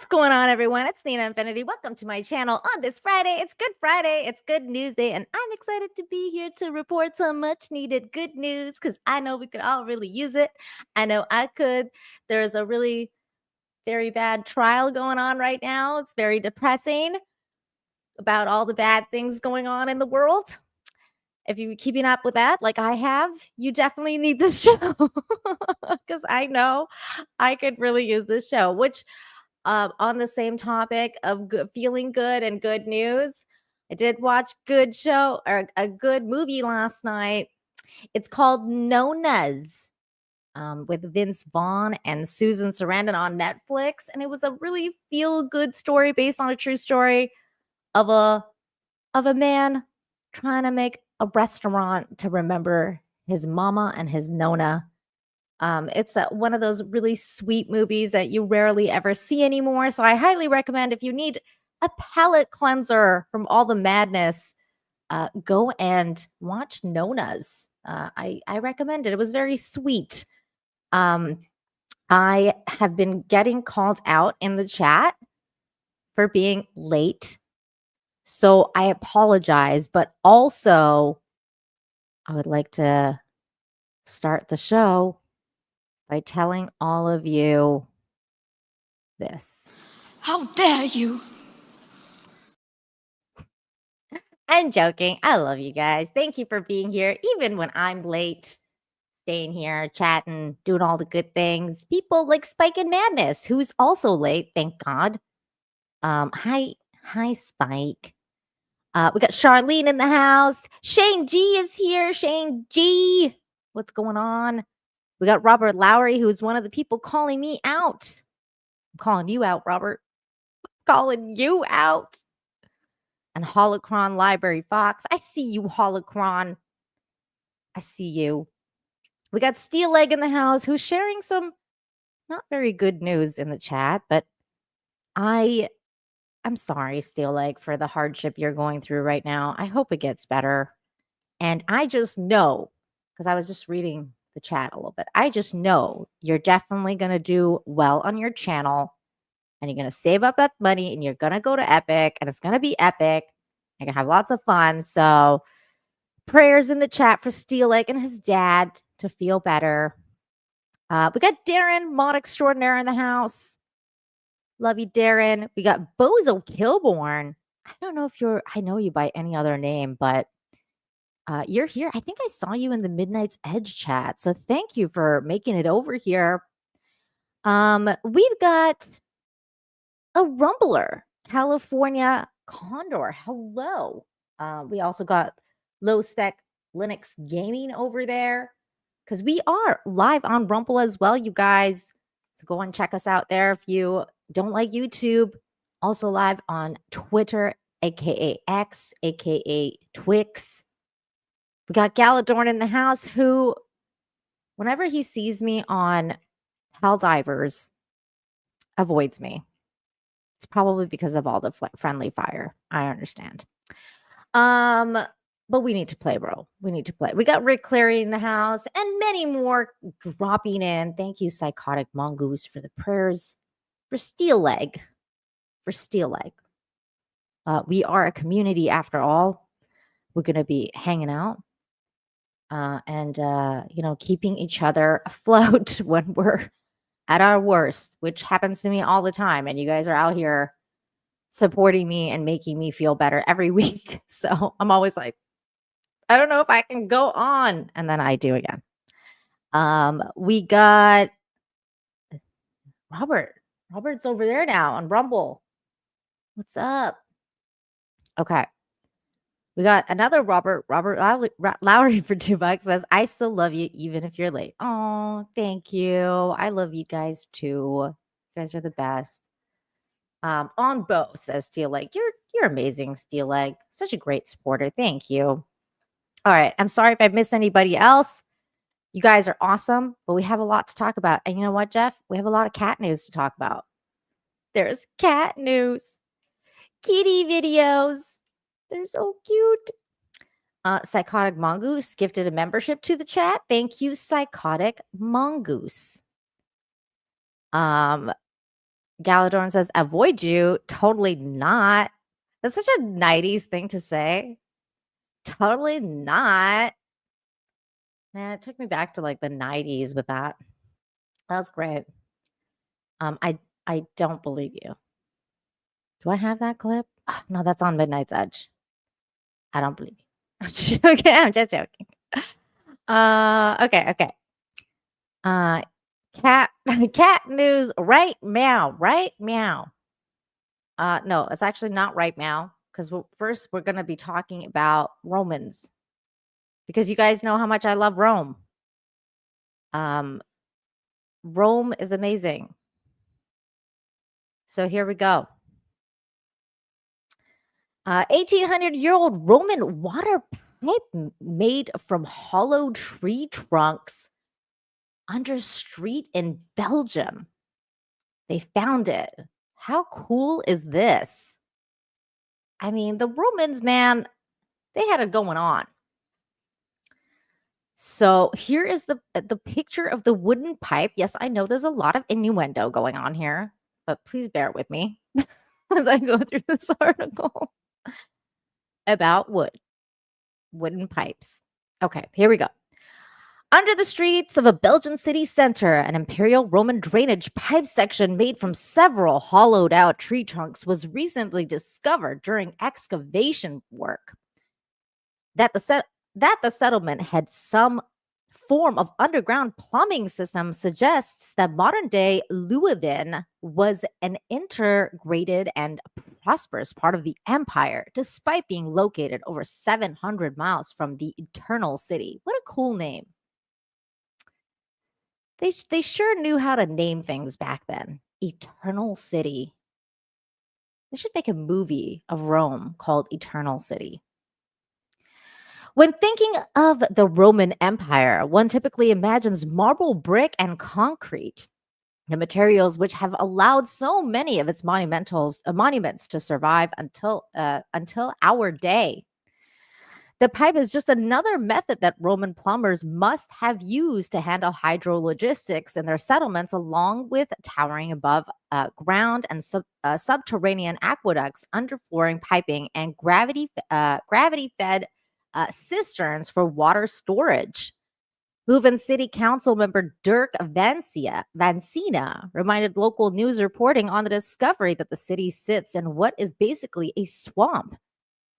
What's going on, everyone? It's Nina Infinity. Welcome to my channel on this Friday. It's Good Friday. It's Good News Day, and I'm excited to be here to report some much needed good news because I know we could all really use it. I know I could. There's a really very bad trial going on right now. It's very depressing about all the bad things going on in the world. If you're keeping up with that, like I have, you definitely need this show because I know I could really use this show, which on the same topic of feeling good and good news, I did watch good show or a good movie last night. It's called Nona's with Vince Vaughn and Susan Sarandon on Netflix, and it was a really feel good story based on a true story of a man trying to make a restaurant to remember his mama and his Nona. It's one of those really sweet movies that you rarely ever see anymore. So I highly recommend if you need a palate cleanser from all the madness, go and watch Nona's. I recommend it. It was very sweet. Um, I have been getting called out in the chat for being late. So I apologize, but also I would like to start the show by telling all of you this. How dare you? I'm joking. I love you guys. Thank you for being here, even when I'm late, staying here, chatting, doing all the good things. People like Spike and Madness, who's also late, thank God. Hi, Spike. We got Charlene in the house. Shane G is here. Shane G, what's going on? We got Robert Lowry, who's one of the people calling me out. I'm calling you out, Robert. Calling you out. And Holocron Library Fox. I see you, Holocron. I see you. We got Steel Leg in the house who's sharing some not very good news in the chat, but I'm sorry, Steel Leg, for the hardship you're going through right now. I hope it gets better. And I just know, because I was just reading the chat a little bit, I just know you're definitely going to do well on your channel and you're going to save up that money and you're going to go to Epic and it's going to be epic. You're going to have lots of fun. So prayers in the chat for Steel Leg and his dad to feel better. We got Darren, mod extraordinaire, in the house. Love you, Darren. We got Bozo Kilborn. I don't know if I know you by any other name, but you're here. I think I saw you in the Midnight's Edge chat. So thank you for making it over here. We've got a Rumbler, California Condor. Hello. We also got Low Spec Linux Gaming over there because we are live on Rumble as well, you guys. So go and check us out there if you don't like YouTube. Also live on Twitter, aka X, aka Twix. We got Galadorn in the house who, whenever he sees me on Helldivers, avoids me. It's probably because of all the friendly fire. I understand. But we need to play, bro. We need to play. We got Rick Clary in the house and many more dropping in. Thank you, Psychotic Mongoose, for the prayers. For Steel Leg. For Steel Leg. We are a community after all. We're going to be hanging out and keeping each other afloat when we're at our worst, which happens to me all the time. And you guys are out here supporting me and making me feel better every week. So I'm always like, I don't know if I can go on. And then I do again. We got Robert. Robert's over there now on Rumble. What's up? Okay. We got another Robert Lowry for $2 says, I still love you even if you're late. Oh, thank you. I love you guys too. You guys are the best. On both, says Steel Leg. You're amazing, Steel Leg. Such a great supporter. Thank you. All right. I'm sorry if I missed anybody else. You guys are awesome, but we have a lot to talk about. And you know what, Jeff? We have a lot of cat news to talk about. There's cat news. Kitty videos. They're so cute. Psychotic Mongoose gifted a membership to the chat. Thank you, Psychotic Mongoose. Galadorn says, avoid you. Totally not. That's such a 90s thing to say. Totally not. Man, it took me back to like the 90s with that. That was great. I don't believe you. Do I have that clip? Oh, no, that's on Midnight's Edge. I don't believe you. I'm just joking. I'm just joking. Okay. Cat cat news right meow, right meow. No, it's actually not right meow because first we're gonna be talking about Romans because you guys know how much I love Rome. Rome is amazing. So here we go. 1800-year-old Roman water pipe made from hollow tree trunks under street in Belgium. They found it. How cool is this? I mean, the Romans, man, they had it going on. So here is the picture of the wooden pipe. Yes, I know there's a lot of innuendo going on here, but please bear with me as I go through this article about wooden pipes. Okay, here we go. Under the streets of a Belgian city center, an imperial Roman drainage pipe section made from several hollowed out tree trunks was recently discovered during excavation work. That the settlement had some form of underground plumbing system suggests that modern day Louisville was an integrated and prosperous part of the empire, despite being located over 700 miles from the Eternal City. What a cool name. They sure knew how to name things back then. Eternal City. They should make a movie of Rome called Eternal City. When thinking of the Roman Empire, one typically imagines marble, brick, and concrete, the materials which have allowed so many of its monuments to survive until our day. The pipe is just another method that Roman plumbers must have used to handle hydrologistics in their settlements, along with towering above ground and subterranean aqueducts, underflooring piping, and gravity-fed cisterns for water storage. Leuven City Council member Dirk Vansina reminded local news reporting on the discovery that the city sits in what is basically a swamp.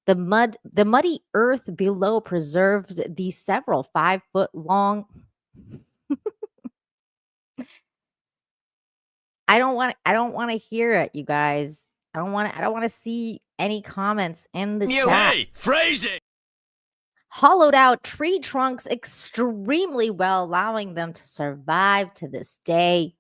The muddy earth below preserved the several 5-foot long. I don't want to hear it, you guys. I don't want to see any comments in the chat. Hey, phrasing. Hollowed out tree trunks extremely well, allowing them to survive to this day.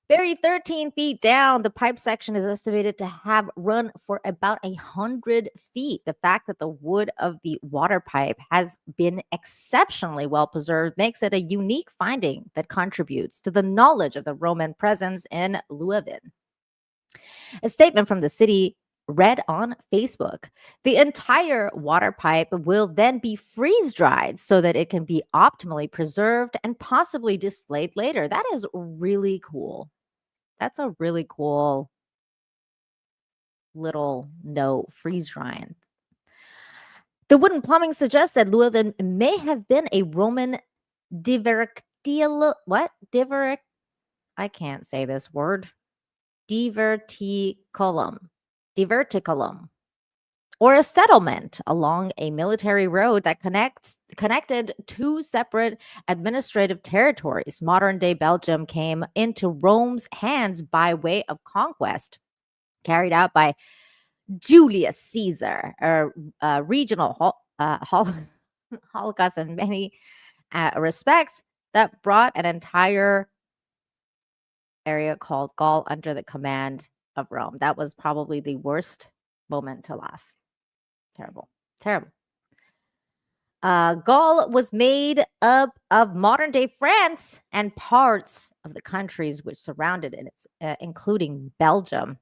Buried 13 feet down, the pipe section is estimated to have run for about 100 feet. The fact that the wood of the water pipe has been exceptionally well preserved makes it a unique finding that contributes to the knowledge of the Roman presence in Louisville. A statement from the city read on Facebook: the entire water pipe will then be freeze dried so that it can be optimally preserved and possibly displayed later. That is really cool. That's a really cool little note, freeze drying. The wooden plumbing suggests that Louisville may have been a Roman diverticulum. What? I can't say this word. Diverticulum. Or a settlement along a military road that connected two separate administrative territories. Modern-day Belgium came into Rome's hands by way of conquest, carried out by Julius Caesar, a regional holocaust in many respects that brought an entire area called Gaul under the command of Rome. That was probably the worst moment to laugh. Terrible. Gaul was made up of modern-day France and parts of the countries which surrounded it, including Belgium.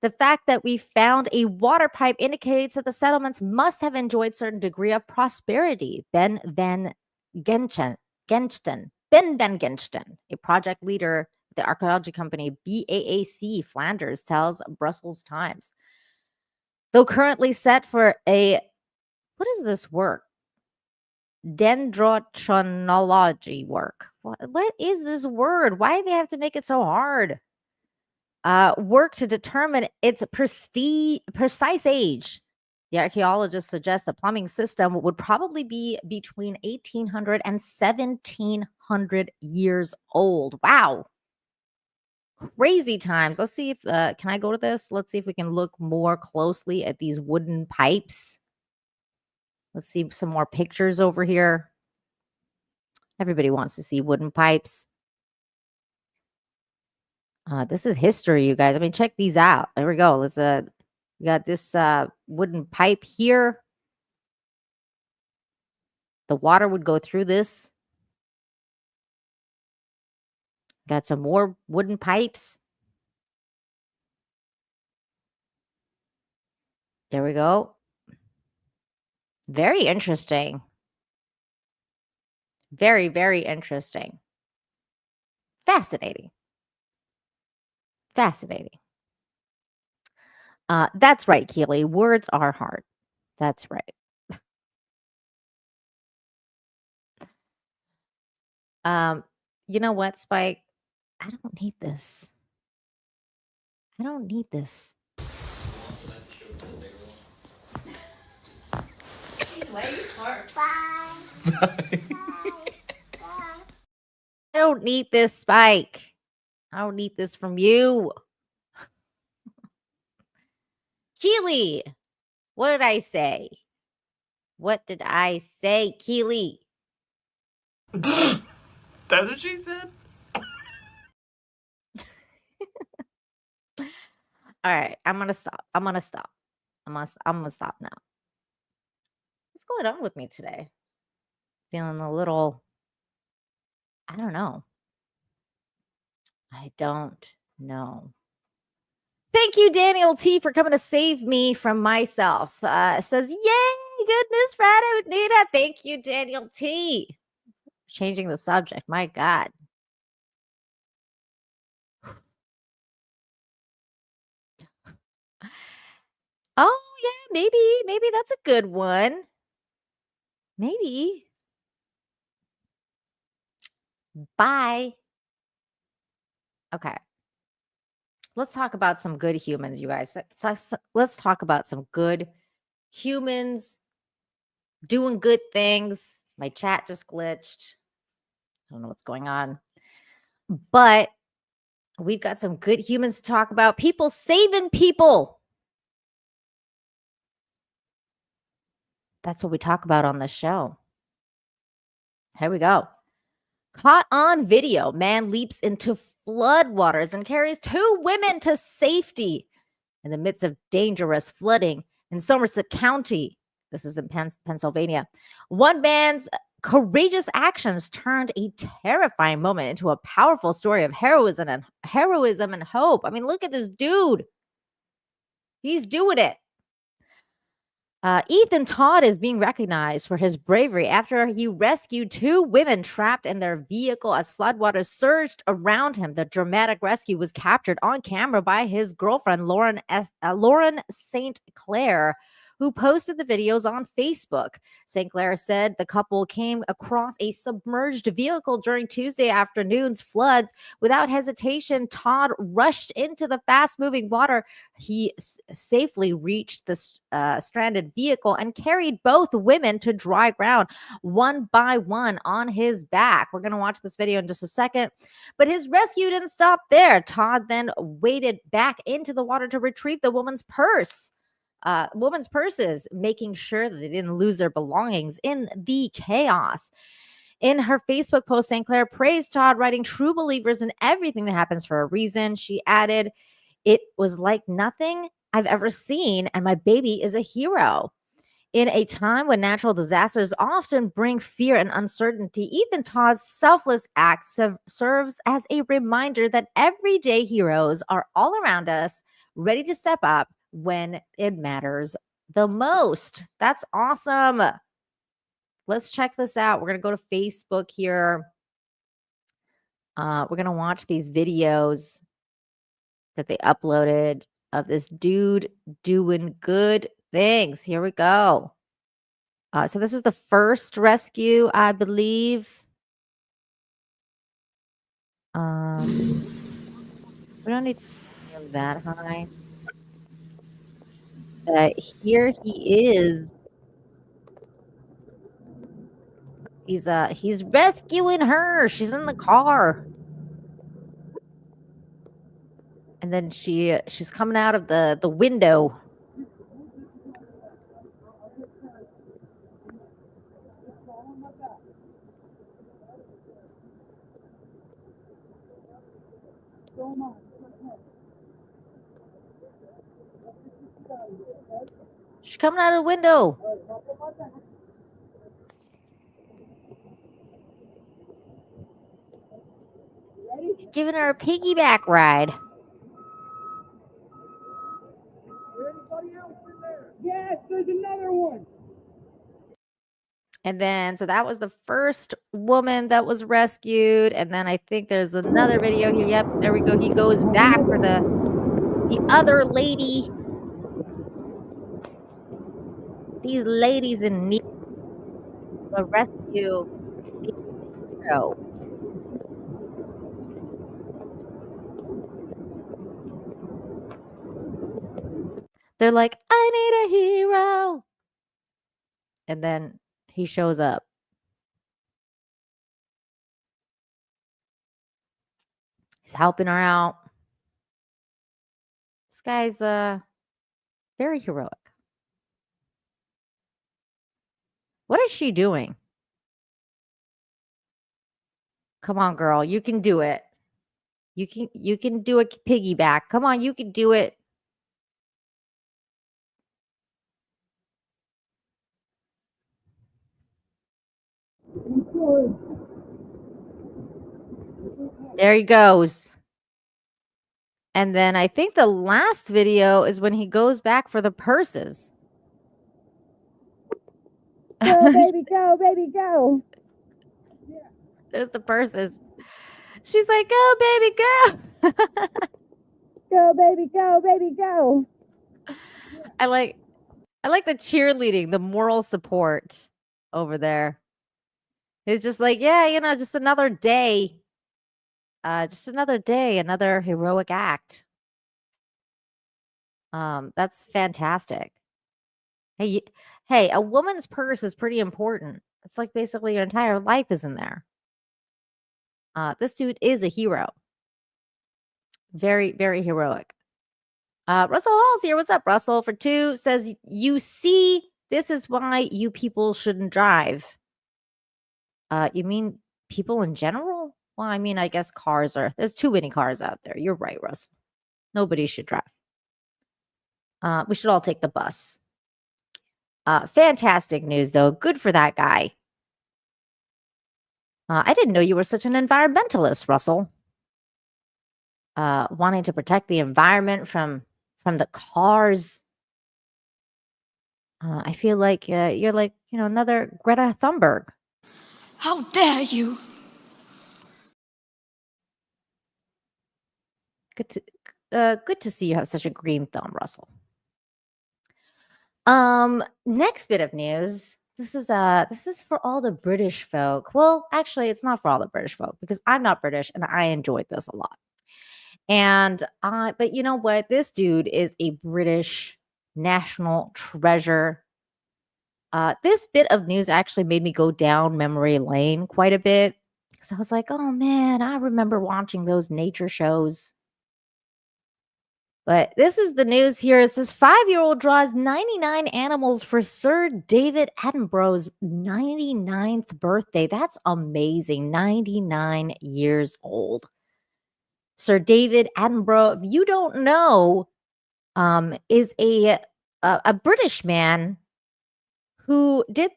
The fact that we found a water pipe indicates that the settlements must have enjoyed certain degree of prosperity. Ben van Gensten, a project leader the archaeology company BAAC Flanders tells Brussels Times. Though currently set for a, what is this work? Dendrochronology work. What is this word? Why do they have to make it so hard? Work to determine its precise age. The archaeologists suggest the plumbing system would probably be between 1800 and 1700 years old. Wow. Crazy times. Let's see if, can I go to this? Let's see if we can look more closely at these wooden pipes. Let's see some more pictures over here. Everybody wants to see wooden pipes. This is history, you guys. I mean, check these out. There we go. Let's we got this wooden pipe here. The water would go through this. Got some more wooden pipes. There we go. Very interesting. Very, very interesting. Fascinating. Fascinating. That's right, Keely. Words are hard. That's right. You know what, Spike? I don't need this. I don't need this. Why are you hard? I don't need this, Spike. I don't need this from you. Keely, what did I say? What did I say, Keely? That's what she said? All right, I'm gonna stop. I'm gonna stop now. What's going on with me today? Feeling a little, I don't know. I don't know. Thank you, Daniel T, for coming to save me from myself. Says, yay, Goodness Friday with Nina. Thank you, Daniel T. Changing the subject. My God. Oh, yeah, maybe that's a good one. Maybe. Bye. Okay. Let's talk about some good humans, you guys. Let's talk about some good humans doing good things. My chat just glitched. I don't know what's going on. But we've got some good humans to talk about. People saving people. That's what we talk about on this show. Here we go. Caught on video, man leaps into floodwaters and carries 2 women to safety in the midst of dangerous flooding in Somerset County. This is in Pennsylvania. One man's courageous actions turned a terrifying moment into a powerful story of heroism and hope. I mean, look at this dude. He's doing it. Ethan Todd is being recognized for his bravery after he rescued 2 women trapped in their vehicle as floodwaters surged around him. The dramatic rescue was captured on camera by his girlfriend, Lauren St. Clair, who posted the videos on Facebook. St. Clair said the couple came across a submerged vehicle during Tuesday afternoon's floods. Without hesitation, Todd rushed into the fast-moving water. He safely reached the stranded vehicle and carried both women to dry ground, one by one on his back. We're going to watch this video in just a second. But his rescue didn't stop there. Todd then waded back into the water to retrieve the woman's purses, making sure that they didn't lose their belongings in the chaos. In her Facebook post, St. Clair praised Todd, writing, "True believers in everything that happens for a reason." She added, "It was like nothing I've ever seen, and my baby is a hero." In a time when natural disasters often bring fear and uncertainty, Ethan Todd's selfless act serves as a reminder that everyday heroes are all around us, ready to step up when it matters the most. That's awesome. Let's check this out. We're going to go to Facebook here. We're gonna watch these videos that they uploaded of this dude doing good things. Here we go. So this is the first rescue, I believe. We don't need to zoom that high. Here he is. He's rescuing her. She's in the car. And then she's coming out of the window. She's coming out of the window. He's giving her a piggyback ride. Yes, there's another one. And then, so that was the first woman that was rescued. And then I think there's another video here. Yep, there we go. He goes back for the other lady. These ladies in need of a rescue. Hero. They're like, I need a hero. And then he shows up. He's helping her out. This guy's very heroic. What is she doing? Come on, girl. You can do it. You can do a piggyback. Come on, you can do it. There he goes. And then I think the last video is when he goes back for the purses. Go, baby, go, baby, go. There's the purses. She's like, go, baby, go. Go, baby, go, baby, go. I like the cheerleading, the moral support over there. It's just like, yeah, just another day. Another heroic act. That's fantastic. Hey, a woman's purse is pretty important. It's like basically your entire life is in there. This dude is a hero. Very, very heroic. Russell Hall's here. What's up, Russell? For 2 says, you see, this is why you people shouldn't drive. You mean people in general? Well, I mean, I guess there's too many cars out there. You're right, Russell. Nobody should drive. We should all take the bus. Fantastic news, though. Good for that guy. I didn't know you were such an environmentalist, Russell. Wanting to protect the environment from the cars. I feel like you're like, another Greta Thunberg. How dare you? Good to see you have such a green thumb, Russell. Next bit of news. This is for all the British folk. Well, actually, it's not for all the British folk because I'm not British and I enjoyed this a lot. But you know what? This dude is a British national treasure. This bit of news actually made me go down memory lane quite a bit because I was like, oh man, I remember watching those nature shows. But this is the news here. It says 5-year-old draws 99 animals for Sir David Attenborough's 99th birthday. That's amazing. 99 years old. Sir David Attenborough, if you don't know, is a British man who did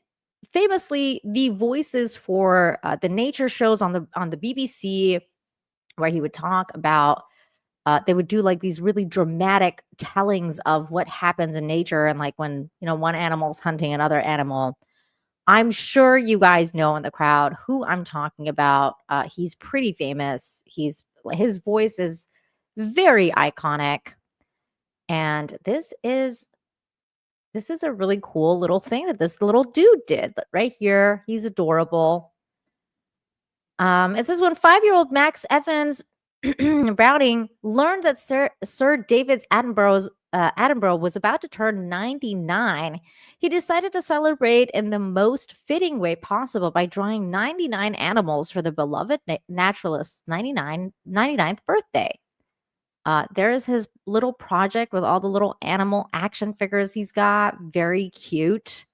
famously the voices for the nature shows on the BBC, where he would talk about. They would do like these really dramatic tellings of what happens in nature, and like when one animal's hunting another animal. I'm sure you guys know in the crowd who I'm talking about. He's pretty famous. His voice is very iconic, and this is a really cool little thing that this little dude did. Right here, he's adorable. It says when 5-year-old Max Evans Browning learned that Sir David Attenborough was about to turn 99, he decided to celebrate in the most fitting way possible by drawing 99 animals for the beloved naturalist's 99th birthday. There is his little project with all the little animal action figures he's got. Very cute.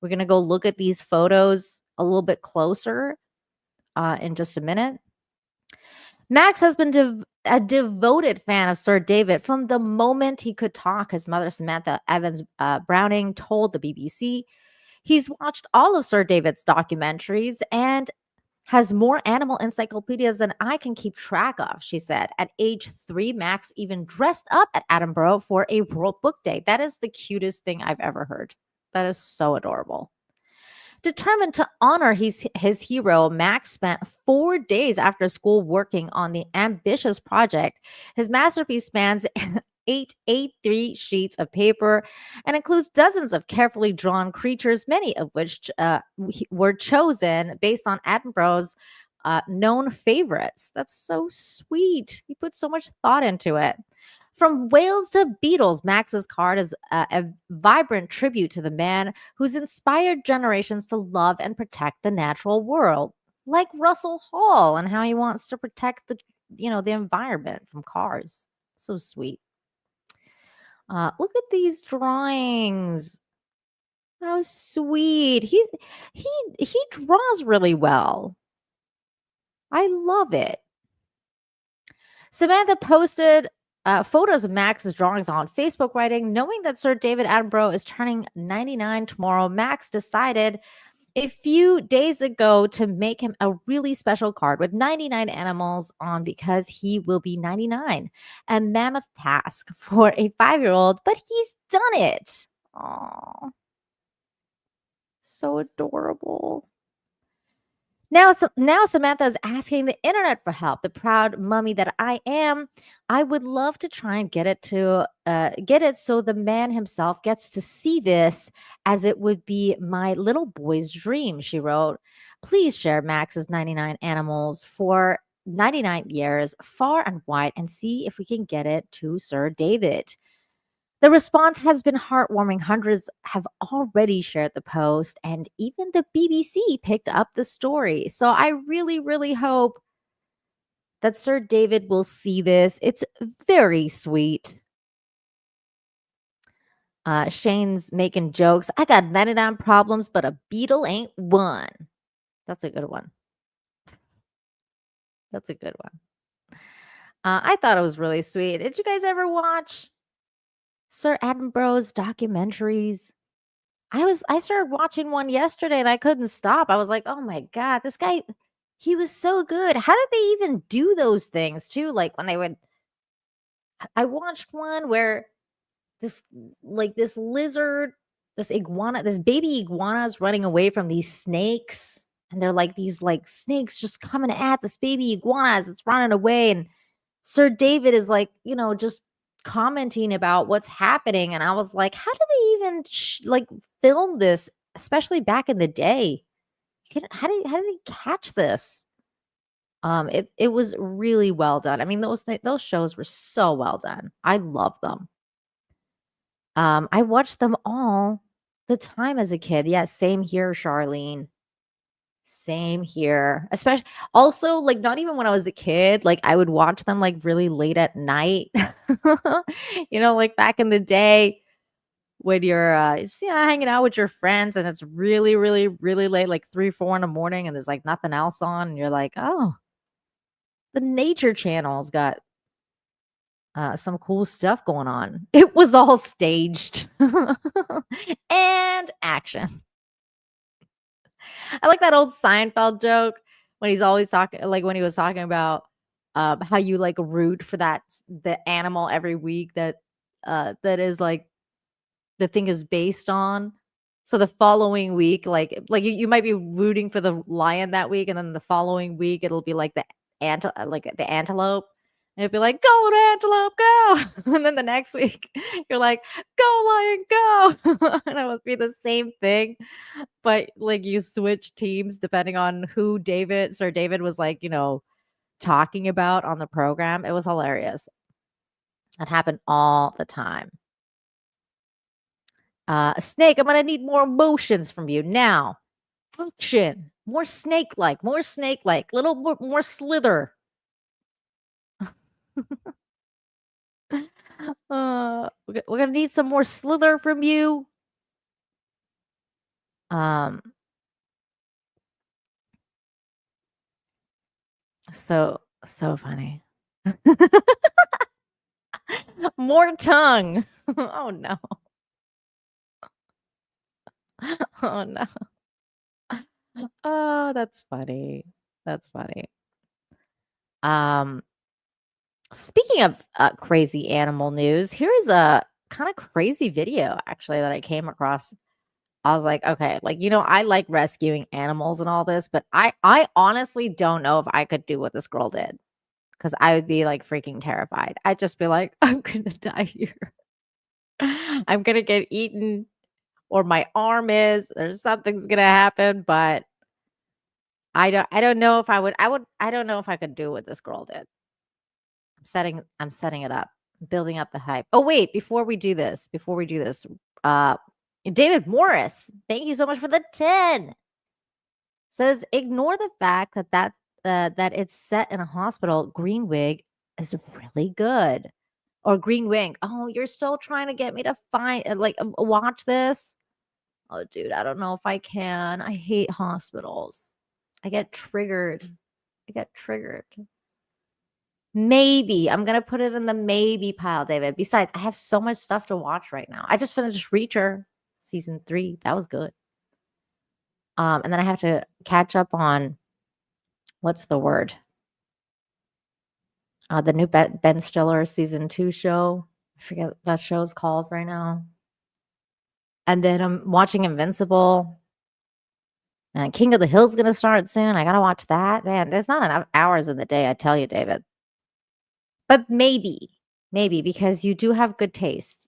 We're going to go look at these photos a little bit closer in just a minute. Max has been a devoted fan of Sir David from the moment he could talk. His mother, Samantha Evans Browning, told the BBC he's watched all of Sir David's documentaries and has more animal encyclopedias than I can keep track of, she said. At age 3, Max even dressed up at Attenborough for a World Book Day. That is the cutest thing I've ever heard. That is so adorable. Determined to honor his hero, Max spent 4 days after school working on the ambitious project. His masterpiece spans 8 A3 sheets of paper and includes dozens of carefully drawn creatures, many of which were chosen based on Attenborough's known favorites. That's so sweet. He put so much thought into it. From whales to beetles, Max's card is a vibrant tribute to the man who's inspired generations to love and protect the natural world, like Russell Hall and how he wants to protect the environment from cars. So sweet. Look at these drawings. How sweet. He draws really well. I love it. Samantha posted photos of Max's drawings on Facebook, writing, knowing that Sir David Attenborough is turning 99 tomorrow, Max decided a few days ago to make him a really special card with 99 animals on because he will be 99. A mammoth task for a 5-year-old, but he's done it. Aww. So adorable. Now Samantha is asking the internet for help. The proud mummy that I am, I would love to try and get it so the man himself gets to see this, as it would be my little boy's dream, she wrote. Please share Max's 99 animals for 99 years far and wide and see if we can get it to Sir David. The response has been heartwarming. Hundreds have already shared the post, and even the BBC picked up the story. So I really, really hope that Sir David will see this. It's very sweet. Shane's making jokes. I got 99 problems, but a beetle ain't one. That's a good one. That's a good one. I thought it was really sweet. Did you guys ever watch Sir Attenborough's documentaries? I started watching one yesterday and I couldn't stop. I was like, "Oh my god, this guy, he was so good. How did they even do those things too?" Like when they would I watched one where this lizard, this iguana, this baby iguana is running away from these snakes, and they're like these snakes just coming at this baby iguana as it's running away, and Sir David is just commenting about what's happening, and I was like, how do they even film this, especially back in the day? How did they catch this? It was really well done. I mean, those shows were so well done. I love them. I watched them all the time as a kid. Yeah, same here, Charlene. Same here. Especially also not even when I was a kid, I would watch them really late at night. Back in the day when you're hanging out with your friends and it's really, really, really late, 3, 4 in the morning, and there's nothing else on, and you're like, oh, the Nature Channel's got some cool stuff going on. It was all staged. And action. I like that old Seinfeld joke when he's always talking, when he was talking about how you root for the animal every week that is the thing is based on. So the following week, like you might be rooting for the lion that week, and then the following week it'll be like the antelope. And it'll be like, go antelope, go. And then the next week you're like, go lion, go. And it would be the same thing. But like you switch teams depending on who Sir David was like, talking about on the program. It was hilarious. That happened all the time. Snake, I'm gonna need more emotions from you now. Action, more snake-like, little more slither. We're gonna need some more slither from you. So funny. More tongue. Oh no. Oh no. Oh, that's funny. That's funny. Speaking of crazy animal news, here's a kind of crazy video actually that I came across. I was like, okay, like I like rescuing animals and all this, but I honestly don't know if I could do what this girl did, because I would be like freaking terrified. I'd just be like, I'm gonna die here. I'm gonna get eaten, or my arm is, or something's gonna happen, but I don't know if I don't know if I could do what this girl did. I'm setting it up, building up the hype. Oh wait, before we do this, David Morris, thank you so much for the 10. Says ignore the fact that it's set in a hospital. Green Wig is really good. Or Green Wing. Oh, you're still trying to get me to watch this? Oh, dude, I don't know if I can. I hate hospitals. I get triggered. Maybe. I'm going to put it in the maybe pile, David. Besides, I have so much stuff to watch right now. I just finished Reacher season 3. That was good. And then I have to catch up on, what's the word? The new Ben Stiller season 2 show. I forget what that show's called right now. And then I'm watching Invincible. And King of the Hill's going to start soon. I got to watch that. Man, there's not enough hours in the day, I tell you, David. But maybe, because you do have good taste.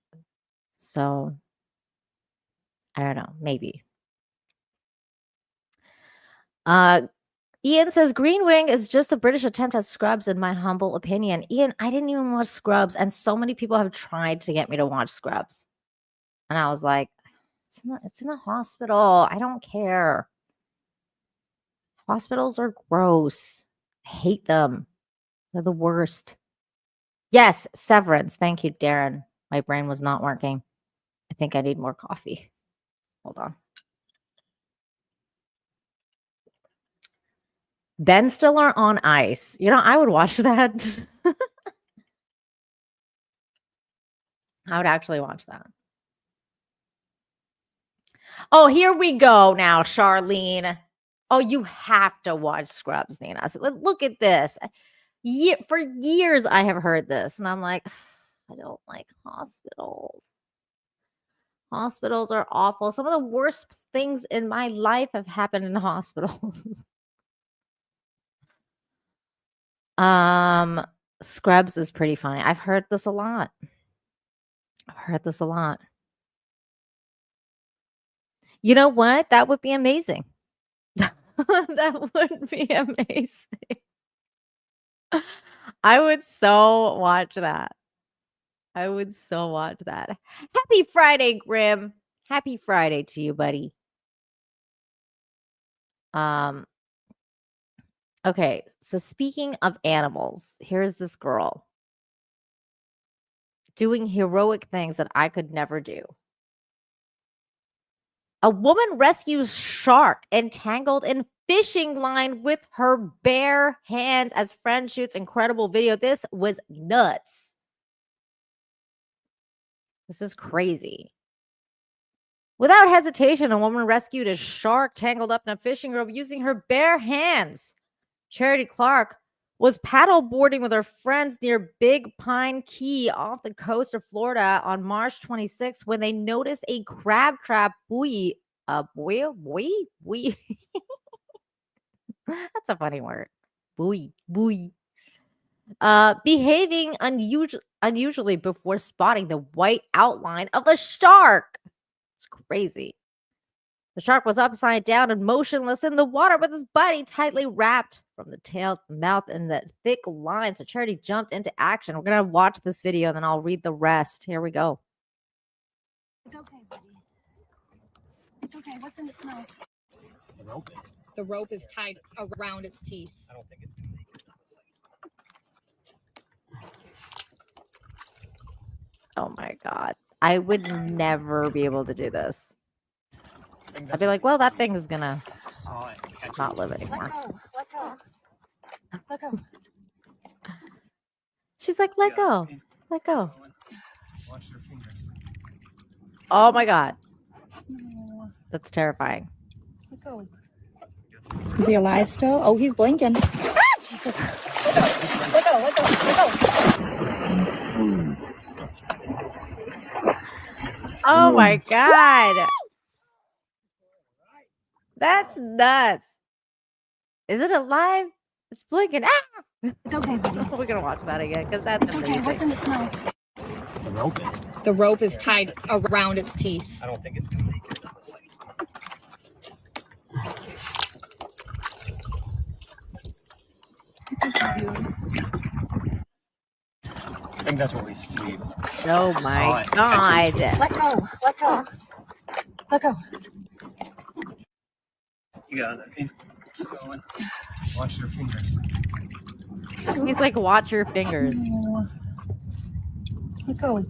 So, I don't know, maybe. Ian says Green Wing is just a British attempt at Scrubs, in my humble opinion. Ian, I didn't even watch Scrubs, and so many people have tried to get me to watch Scrubs. And I was like, it's in a hospital. I don't care. Hospitals are gross. I hate them. They're the worst. Yes, Severance. Thank you, Darren. My brain was not working. I think I need more coffee. Hold on. Ben Stiller on Ice. I would watch that. I would actually watch that. Oh, here we go now, Charlene. Oh, you have to watch Scrubs, Nina. Look at this. For years, I have heard this, and I'm like, I don't like hospitals. Hospitals are awful. Some of the worst things in my life have happened in hospitals. Scrubs is pretty funny. I've heard this a lot. You know what? That would be amazing. That would be amazing. I would so watch that. Happy Friday, Grim. Happy Friday to you, buddy. Okay, so speaking of animals, here's this girl doing heroic things that I could never do. A woman rescues shark entangled in fishing line with her bare hands as friend shoots incredible video. This was nuts. This is crazy. Without hesitation, a woman rescued a shark tangled up in a fishing rope using her bare hands. Charity Clark was paddle boarding with her friends near Big Pine Key off the coast of Florida on March 26th when they noticed a crab trap buoy boy. That's a funny word. Boy. Behaving unusually before spotting the white outline of a shark. It's crazy. The shark was upside down and motionless in the water with his body tightly wrapped from the tail to the mouth in the thick line. So Charity jumped into action. We're going to watch this video and then I'll read the rest. Here we go. It's okay, buddy. It's okay. What's in its mouth? The rope is. The rope is tied around its teeth. I don't think it's gonna make it. Honestly. Oh my God. I would never be able to do this. I'd be like, well, that thing is going to not live anymore. Let go. Let go. She's like, let go. Let go. Just watch your fingers. Oh my God. No. That's terrifying. Let go. Is he alive still? Oh, he's blinking. Let go. Oh my God. That's nuts. Is it alive? It's blinking. Ah! It's okay, buddy. We're going to watch that again because that's It's okay. What's amazing. in its mouth? The rope is. The rope is tied around its teeth. I don't think it's gonna make it. Honestly. I think that's what we leave. Oh my God. Let go. You got it. Keep going. Just watch your fingers. He's like, watch your fingers. No. Let go.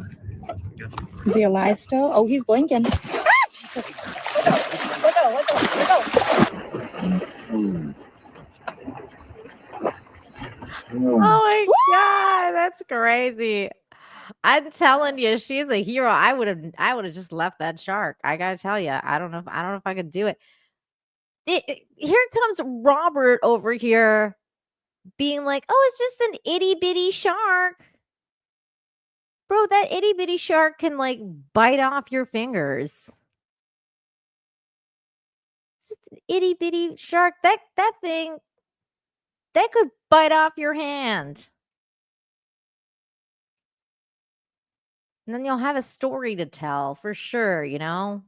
Is he alive still? Oh, he's blinking. Let go. Oh my God. That's crazy. I'm telling you, she's a hero. I would have just left that shark. I gotta tell you, I don't know if I could do it. Here comes Robert over here being like, oh, it's just an itty bitty shark. Bro, that itty bitty shark can like bite off your fingers. It's just an itty bitty shark. That thing that could bite off your hand. And then you'll have a story to tell for sure, you know?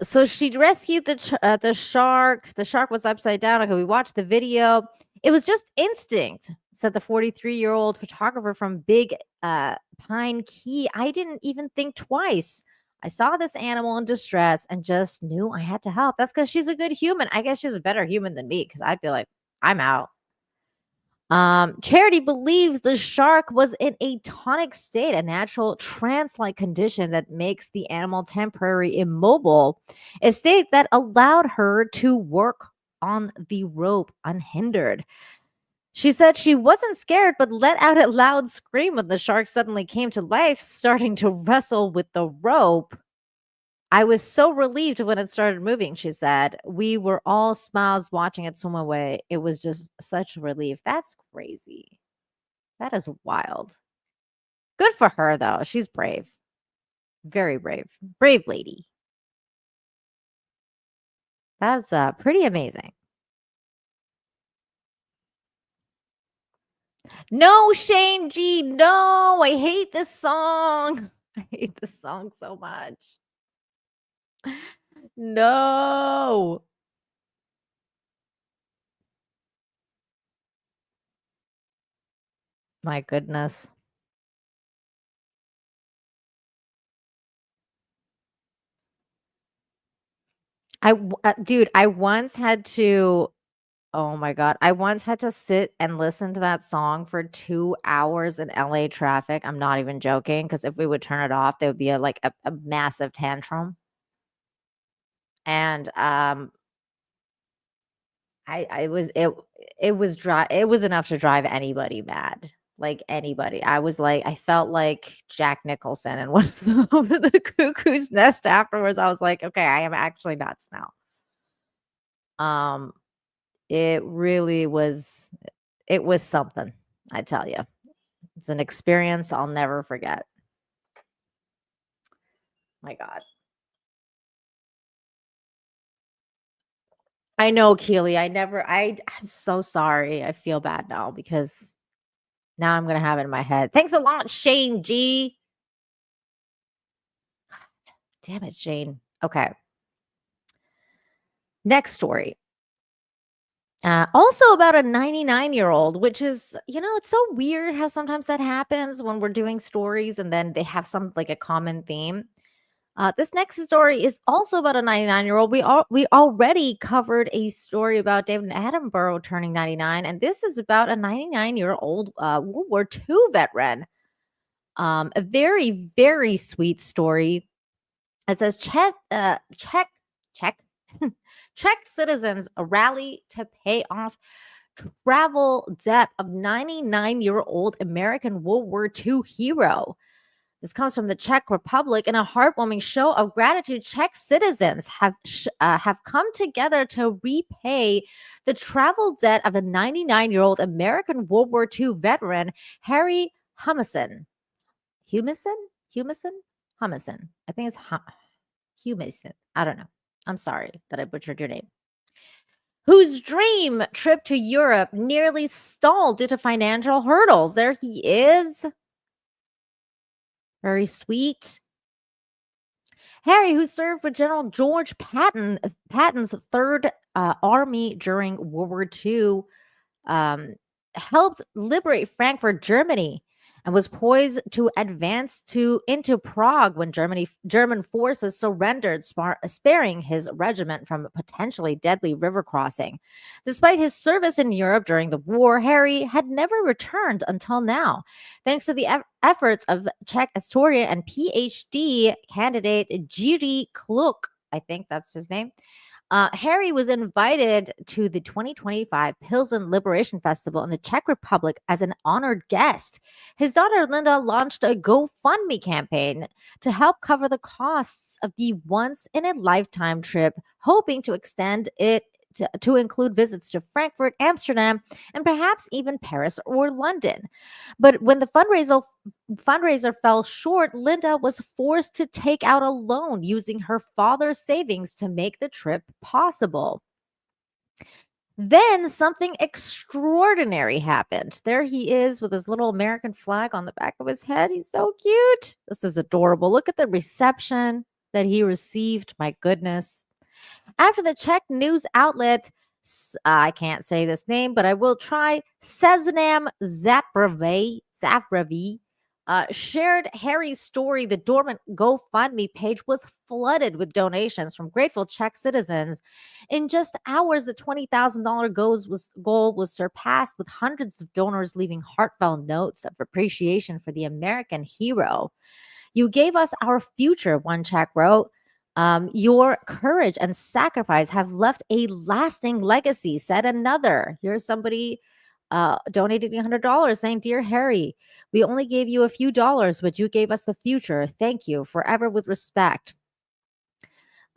So she rescued the shark. The shark was upside down. Okay, we watched the video. It was just instinct, said the 43-year-old photographer from Big Pine Key. I didn't even think twice. I saw this animal in distress and just knew I had to help. That's because she's a good human. I guess she's a better human than me because I'd be like, I'm out. Charity believes the shark was in a tonic state, a natural trance-like condition that makes the animal temporarily immobile, a state that allowed her to work on the rope unhindered. She said she wasn't scared, but let out a loud scream when the shark suddenly came to life, starting to wrestle with the rope. I was so relieved when it started moving, she said. We were all smiles watching it swim away. It was just such a relief. That's crazy. That is wild. Good for her, though. She's brave. Very brave. Brave lady. That's pretty amazing. No, Shane G. No, I hate this song. I hate this song so much. No. My goodness. Dude, I once had to, oh my God, I once had to sit and listen to that song for 2 hours in LA traffic. I'm not even joking, because if we would turn it off, there would be a massive tantrum. And it was enough to drive anybody mad. Like anybody. I felt like Jack Nicholson and what's over the cuckoo's nest afterwards. I was like, okay, I am actually nuts now. It was something, I tell you. It's an experience I'll never forget. My God. I know, Keely. I'm so sorry. I feel bad now because now I'm going to have it in my head. Thanks a lot, Shane G. Damn it, Shane. Okay. Next story. Also about a 99-year-old, which is, it's so weird how sometimes that happens when we're doing stories and then they have some like a common theme. This next story is also about a 99-year-old. We already covered a story about David Attenborough turning 99, and this is about a 99-year-old World War II veteran. A very, very sweet story. It says Czech citizens rally to pay off travel debt of 99-year-old American World War II hero. This comes from the Czech Republic. In a heartwarming show of gratitude, Czech citizens have come together to repay the travel debt of a 99-year-old American World War II veteran, Harry Humison. Humison? I think it's Humison. I don't know. I'm sorry that I butchered your name. Whose dream trip to Europe nearly stalled due to financial hurdles. There he is. Very sweet. Harry, who served with General George Patton's Third Army during World War II, helped liberate Frankfurt, Germany, and was poised to advance into Prague when German forces surrendered, sparing his regiment from a potentially deadly river crossing. Despite his service in Europe during the war, Harry had never returned until now. Thanks to the efforts of Czech historian and PhD candidate Jiří Kluk, I think that's his name, Harry was invited to the 2025 Pilsen Liberation Festival in the Czech Republic as an honored guest. His daughter Linda launched a GoFundMe campaign to help cover the costs of the once-in-a-lifetime trip, hoping to extend it to include visits to Frankfurt, Amsterdam, and perhaps even Paris or London. But when the fundraiser fell short, Linda was forced to take out a loan using her father's savings to make the trip possible. Then something extraordinary happened. There he is with his little American flag on the back of his head. He's so cute. This is adorable. Look at the reception that he received. My goodness. After the Czech news outlet, I can't say this name, but I will try, Seznam Zapravi, shared Harry's story, the dormant GoFundMe page was flooded with donations from grateful Czech citizens. In just hours, the $20,000 goal was surpassed, with hundreds of donors leaving heartfelt notes of appreciation for the American hero. You gave us our future, one Czech wrote. Your courage and sacrifice have left a lasting legacy, said another. Here's somebody donating $100 saying, Dear Harry, we only gave you a few dollars, but you gave us the future. Thank you. Forever with respect.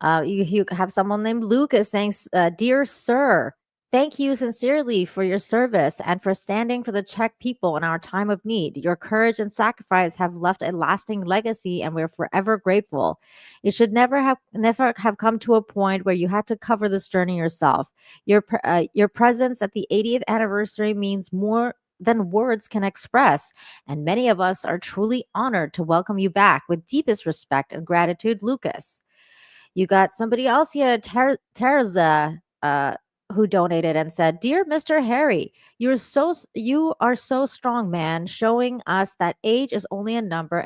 You have someone named Lucas saying, Dear Sir, thank you sincerely for your service and for standing for the Czech people in our time of need. Your courage and sacrifice have left a lasting legacy, and we're forever grateful. It should never have come to a point where you had to cover this journey yourself. Your presence at the 80th anniversary means more than words can express, and many of us are truly honored to welcome you back. With deepest respect and gratitude, Lucas. You got somebody else here, Terza, who donated and said, Dear Mr. Harry, you are so strong, man, showing us that age is only a number,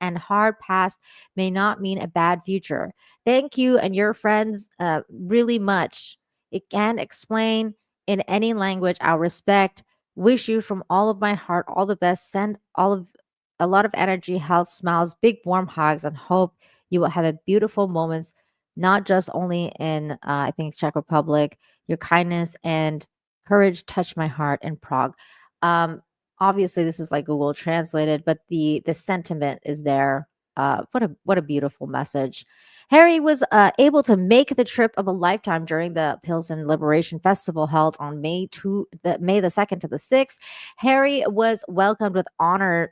and hard past may not mean a bad future. Thank you and your friends really much. It can't explain in any language our respect. Wish you from all of my heart all the best. Send a lot of energy, health, smiles, big warm hugs, and hope you will have a beautiful moments, not just only in I think Czech Republic. Your kindness and courage touched my heart in Prague. Obviously, this is like Google translated, but the sentiment is there. What a beautiful message. Harry was able to make the trip of a lifetime during the Pilsen Liberation Festival held on May the 2nd to the 6th. Harry was welcomed with honor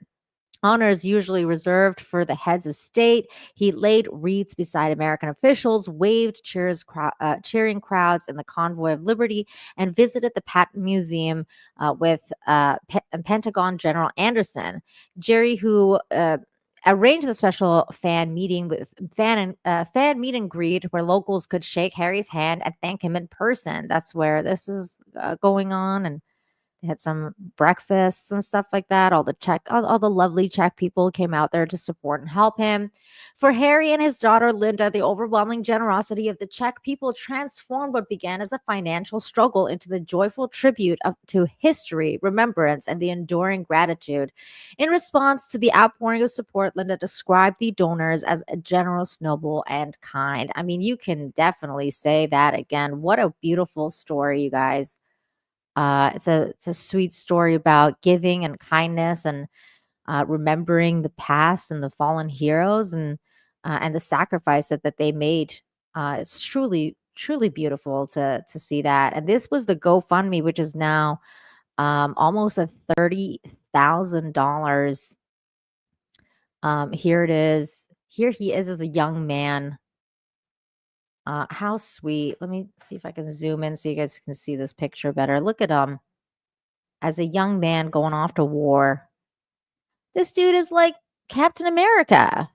honors usually reserved for the heads of state. He laid wreaths beside American officials, waved cheering crowds in the Convoy of Liberty, and visited the Patton Museum with Pentagon General Anderson. Jerry, who arranged the special fan meet and greet where locals could shake Harry's hand and thank him in person. That's where this is going on, and they had some breakfasts and stuff like that. All the lovely Czech people came out there to support and help him. For Harry and his daughter Linda, the overwhelming generosity of the Czech people transformed what began as a financial struggle into the joyful tribute to history, remembrance, and the enduring gratitude. In response to the outpouring of support, Linda described the donors as generous, noble, and kind. I mean, you can definitely say that again. What a beautiful story, you guys. It's a sweet story about giving and kindness and remembering the past and the fallen heroes and the sacrifice that they made. It's truly beautiful to see that. And this was the GoFundMe, which is now almost a $30,000. Here it is. Here he is as a young man. How sweet. Let me see if I can zoom in so you guys can see this picture better. Look at as a young man going off to war. This dude is like Captain America.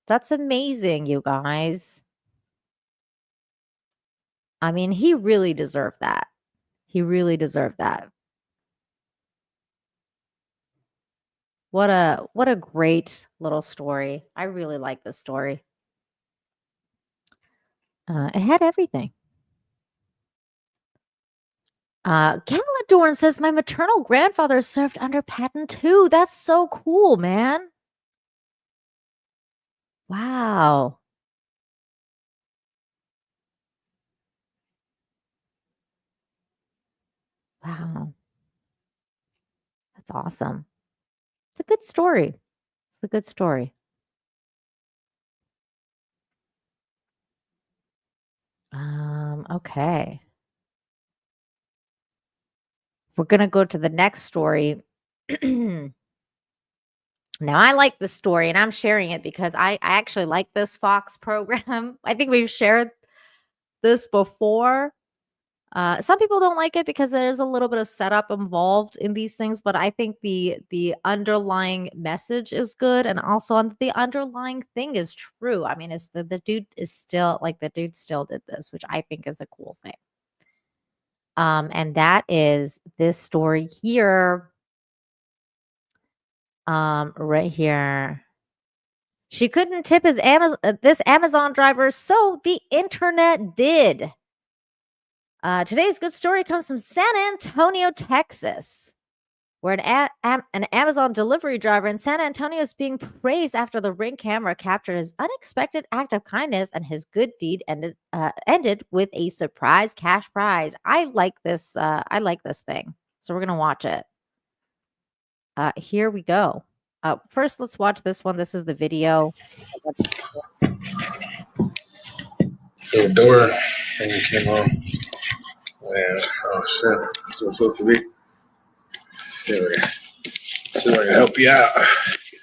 That's amazing, you guys. I mean, he really deserved that. He really deserved that. What a great little story. I really like this story. It had everything. Galadorn says, my maternal grandfather served under Patton too. That's so cool, man. Wow. Wow. That's awesome. It's a good story. It's a good story. Okay. We're going to go to the next story. Now, I like this story, and I'm sharing it because I actually like this Fox program. I think we've shared this before. Some people don't like it because there's a little bit of setup involved in these things, but I think the underlying message is good, and also the underlying thing is true. I mean, it's the dude is still like the dude still did this, which I think is a cool thing. And that is this story here. Right here. She couldn't tip this Amazon driver, so the internet did. Today's good story comes from San Antonio, Texas, where an Amazon delivery driver in San Antonio is being praised after the Ring camera captured his unexpected act of kindness, and his good deed ended with a surprise cash prize. I like this. I like this thing, so we're gonna watch it. Here we go. First, let's watch this one. This is the video. The door thing came on. Man, oh shit. That's what it's supposed to be. See if I can help you out.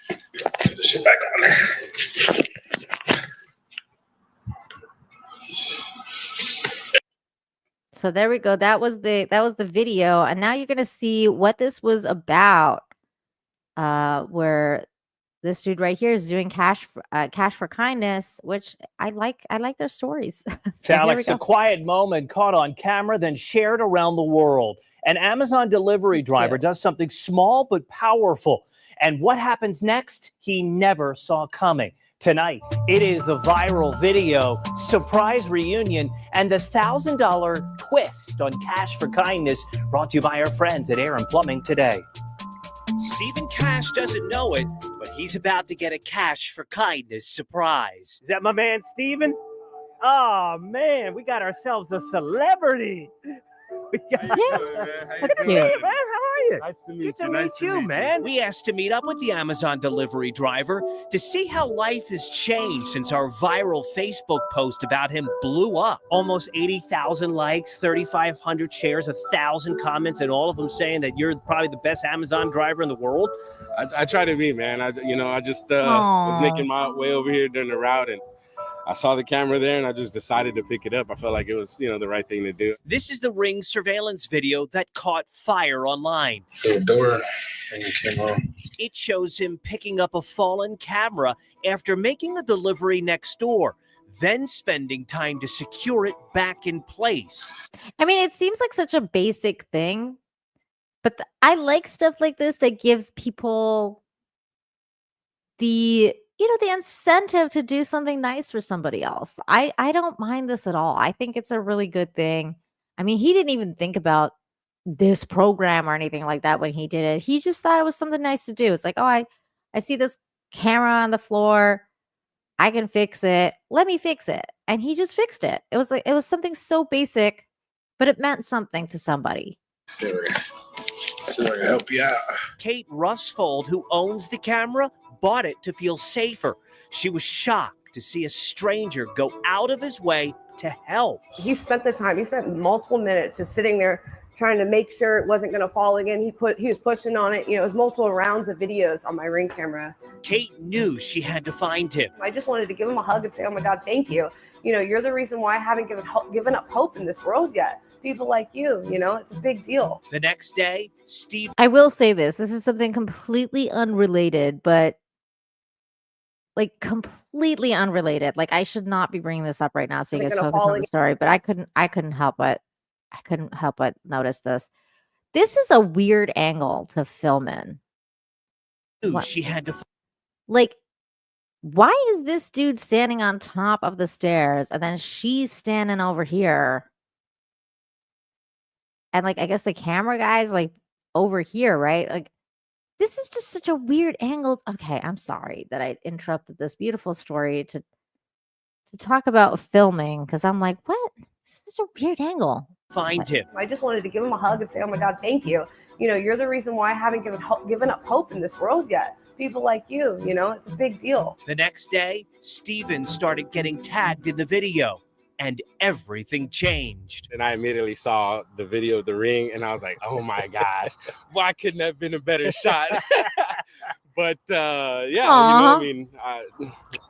Put the shit back on there. So there we go. That was the video, and now you're gonna see what this was about. Where this dude right here is doing cash for kindness, which I like their stories. So Alex, a quiet moment caught on camera, then shared around the world. An Amazon delivery driver does something small but powerful. And what happens next, he never saw coming. Tonight, it is the viral video, surprise reunion, and the $1,000 twist on cash for kindness, brought to you by our friends at Air and Plumbing today. Stephen Cash doesn't know it, but he's about to get a cash for kindness surprise. Is that my man, Stephen? Oh, man, we got ourselves a celebrity. Look cute. Man, how are you? Nice to meet Good to you. meet Nice to you, meet you. man. We asked to meet up with the Amazon delivery driver to see how life has changed since our viral Facebook post about him blew up. Almost 80,000 likes, 3,500 shares, 1,000 comments, and all of them saying that you're probably the best Amazon driver in the world. I try to be, man. I just was Aw. making my way over here during the route, and I saw the camera there, and I just decided to pick it up. I felt like it was, the right thing to do. This is the Ring surveillance video that caught fire online. The door and came on. It shows him picking up a fallen camera after making a delivery next door, then spending time to secure it back in place. I mean, it seems like such a basic thing, but I like stuff like this that gives people the incentive to do something nice for somebody else. I don't mind this at all. I think it's a really good thing. I mean, he didn't even think about this program or anything like that when he did it. He just thought it was something nice to do. It's like, oh, I see this camera on the floor. I can fix it. Let me fix it. And he just fixed it. It was something so basic, but it meant something to somebody. See if I can help you out. Kate Rusfold, who owns the camera, bought it to feel safer. She was shocked to see a stranger go out of his way to help. He spent the time. He spent multiple minutes just sitting there trying to make sure it wasn't going to fall again. He was pushing on it. It was multiple rounds of videos on my Ring camera. Kate knew she had to find him. I just wanted to give him a hug and say, oh my God, thank you. You're the reason why I haven't given up hope in this world yet. People like you, it's a big deal. The next day, Steve I will say this is something completely unrelated, but completely unrelated. Like, I should not be bringing this up right now so you guys focus on the story, but I couldn't help but notice this. This is a weird angle to film in. knew What? she had to Why is this dude standing on top of the stairs and then she's standing over here? And I guess the camera guy's over here, right? This is just such a weird angle. Okay, I'm sorry that I interrupted this beautiful story to talk about filming, because I'm like, what? This is such a weird angle. find him. I just wanted to give him a hug and say, oh my God, thank you. You're the reason why I haven't given up hope in this world yet. People like you, it's a big deal. The next day, Steven started getting tagged in the video, and everything changed. And I immediately saw the video of the Ring, and I was like, oh my gosh, why couldn't that have been a better shot? But I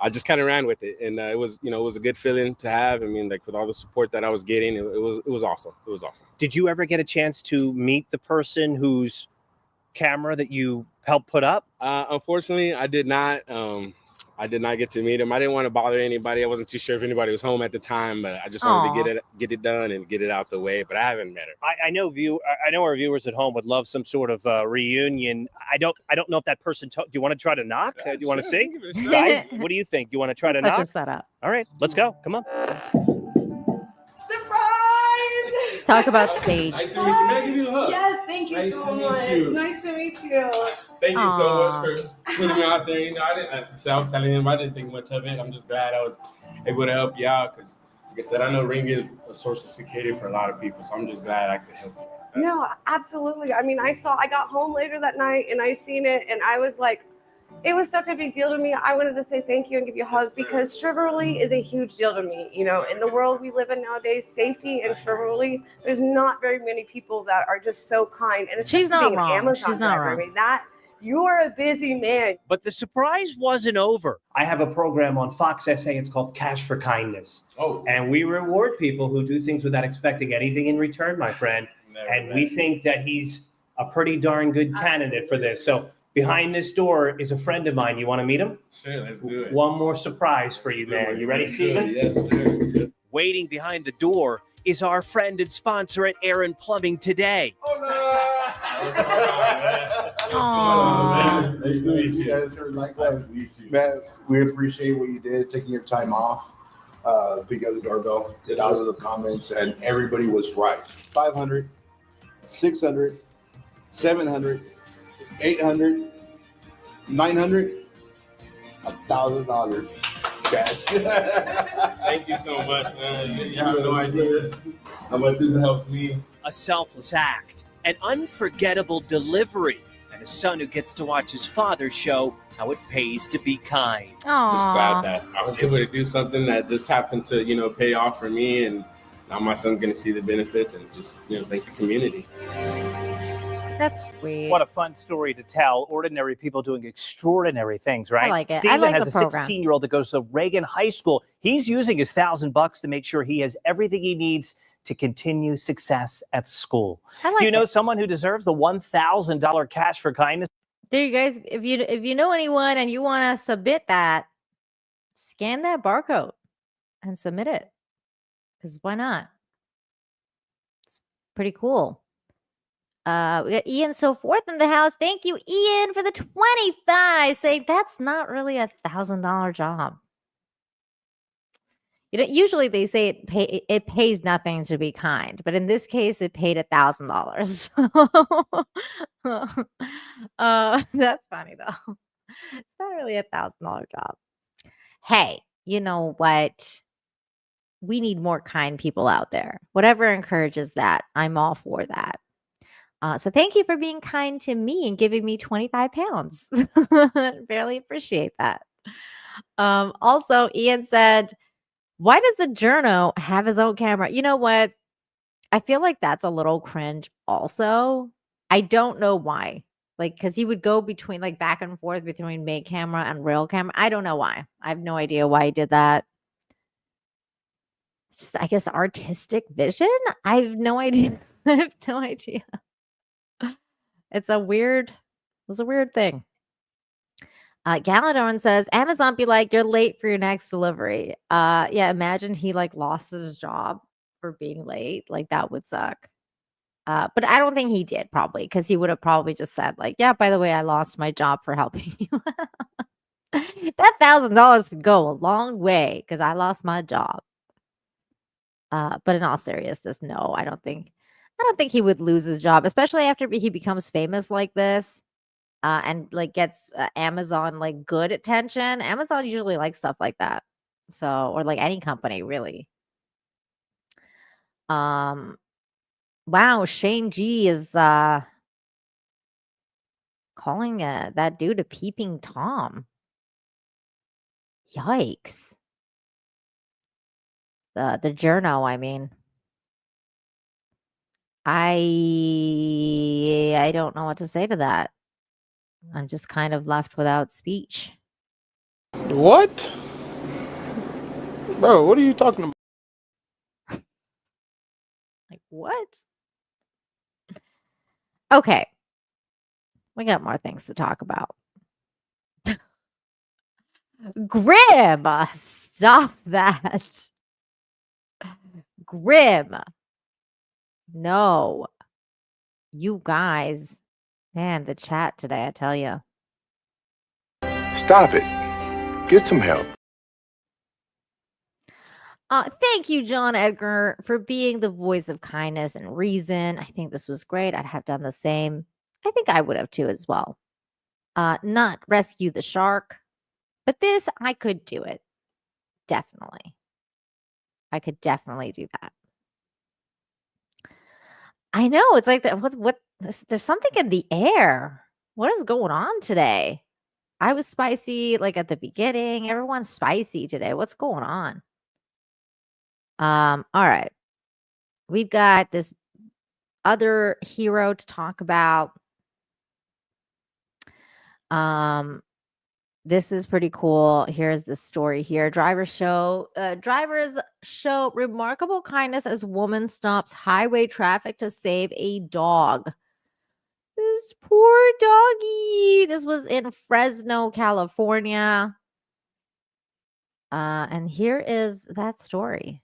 just kind of ran with it, and it was a good feeling to have. I mean, with all the support that I was getting, it was awesome. It was awesome. Did you ever get a chance to meet the person whose camera that you helped put up? Unfortunately, I did not. I did not get to meet him. I didn't want to bother anybody. I wasn't too sure if anybody was home at the time, but I just wanted to get it done and get it out the way. But I haven't met her. I know our viewers at home would love some sort of reunion. I don't know if that person. Do you want to try to knock? Do you want to see? Guys, what do you think? Do you want to try to knock? Such a setup. All right, let's go. Come on. Surprise! Talk about stage. Nice to meet you. May I give you a hug? Yes, thank you Nice so to meet much. you. Nice to meet you. Thank you so Aw. much for putting me out there. I was telling him I didn't think much of it. I'm just glad I was able to help you out because, like I said, I know Ring is a source of security for a lot of people, so I'm just glad I could help you. No, absolutely. I mean, I got home later that night and I seen it and I was like, it was such a big deal to me. I wanted to say thank you and give you a hug because chivalry is a huge deal to me. In the world we live in nowadays, safety and chivalry, there's not very many people that are just so kind. And it's She's not being an wrong. Amazon She's not driver. wrong. I mean, you're a busy man. But the surprise wasn't over. I have a program on Fox SA. It's called Cash for Kindness. Oh, And we reward people who do things without expecting anything in return, my friend. And we think that he's a pretty darn good candidate for this. So behind this door is a friend of mine. You want to meet him? Sure, let's do it. One more surprise for you, man. You ready, Steven? Yes, sir. Waiting behind the door is our friend and sponsor at Aaron Plumbing today. Aw. Nice to meet you. guys are likewise. Nice to meet you. Man, we appreciate what you did, taking your time off, picking up the doorbell, thousands of comments, and everybody was right. 500, 600, 700, 800, 900, $1,000 cash. Thank you so much, man. You have no idea how much this helps me. A selfless act an unforgettable delivery, and a son who gets to watch his father show how it pays to be kind. Just Aw. glad that I was able to do something that just happened to, pay off for me, and now my son's going to see the benefits and just, thank the community. That's sweet. What a fun story to tell. Ordinary people doing extraordinary things, right? like it. I Steven like has the a program. 16-year-old that goes to Reagan High School. He's using his $1,000 to make sure he has everything he needs to continue success at school. I like Do you know it. someone who deserves the $1,000 cash for kindness? There you guys, if you know anyone and you want to submit that, scan that barcode and submit it. Because why not? It's pretty cool. We got Ian So Forth in the house. Thank you, Ian, for the 25. Saying that's not really a $1,000 job. Usually they say it pays nothing to be kind, but in this case, it paid $1,000. That's funny though. It's not really a $1,000 job. Hey, you know what? We need more kind people out there. Whatever encourages that, I'm all for that. So thank you for being kind to me and giving me 25 pounds. Barely appreciate that. Also, Ian said, why does the journo have his own camera? You know what? I feel like that's a little cringe also. I don't know why. Like, because he would go between, like, back and forth between main camera and real camera. I don't know why. I have no idea why he did that. Just, I guess, artistic vision? I have no idea. I have no idea. It's a weird thing. Galadorn says, Amazon be like, you're late for your next delivery. Yeah, imagine he like lost his job for being late. Like that would suck. But I don't think he did probably because he would have probably just said like, yeah, by the way, I lost my job for helping you. That $1,000 could go a long way because I lost my job. But in all seriousness, no, I don't think he would lose his job, especially after he becomes famous like this. And like gets Amazon like good attention. Amazon usually likes stuff like that. So, or like any company really. Wow, Shane G is calling that dude a peeping Tom. Yikes. The journo, I mean. I don't know what to say to that. I'm just kind of left without speech. What? Bro, what are you talking about? Like, what? Okay. We got more things to talk about. Grim! Stop that. Grim. No. You guys. Man, the chat today, I tell you. Stop it. Get some help. Thank you, John Edgar, for being the voice of kindness and reason. I think this was great. I'd have done the same. I think I would have too as well. Not rescue the shark, but this, I could do it. Definitely. I could definitely do that. I know. It's like that. There's something in the air. What is going on today? I was spicy like at the beginning. Everyone's spicy today. What's going on? All right. We've got this other hero to talk about. This is pretty cool. Here's the story here. Drivers show remarkable kindness as woman stops highway traffic to save a dog. This poor doggy. This was in Fresno, California. And here is that story.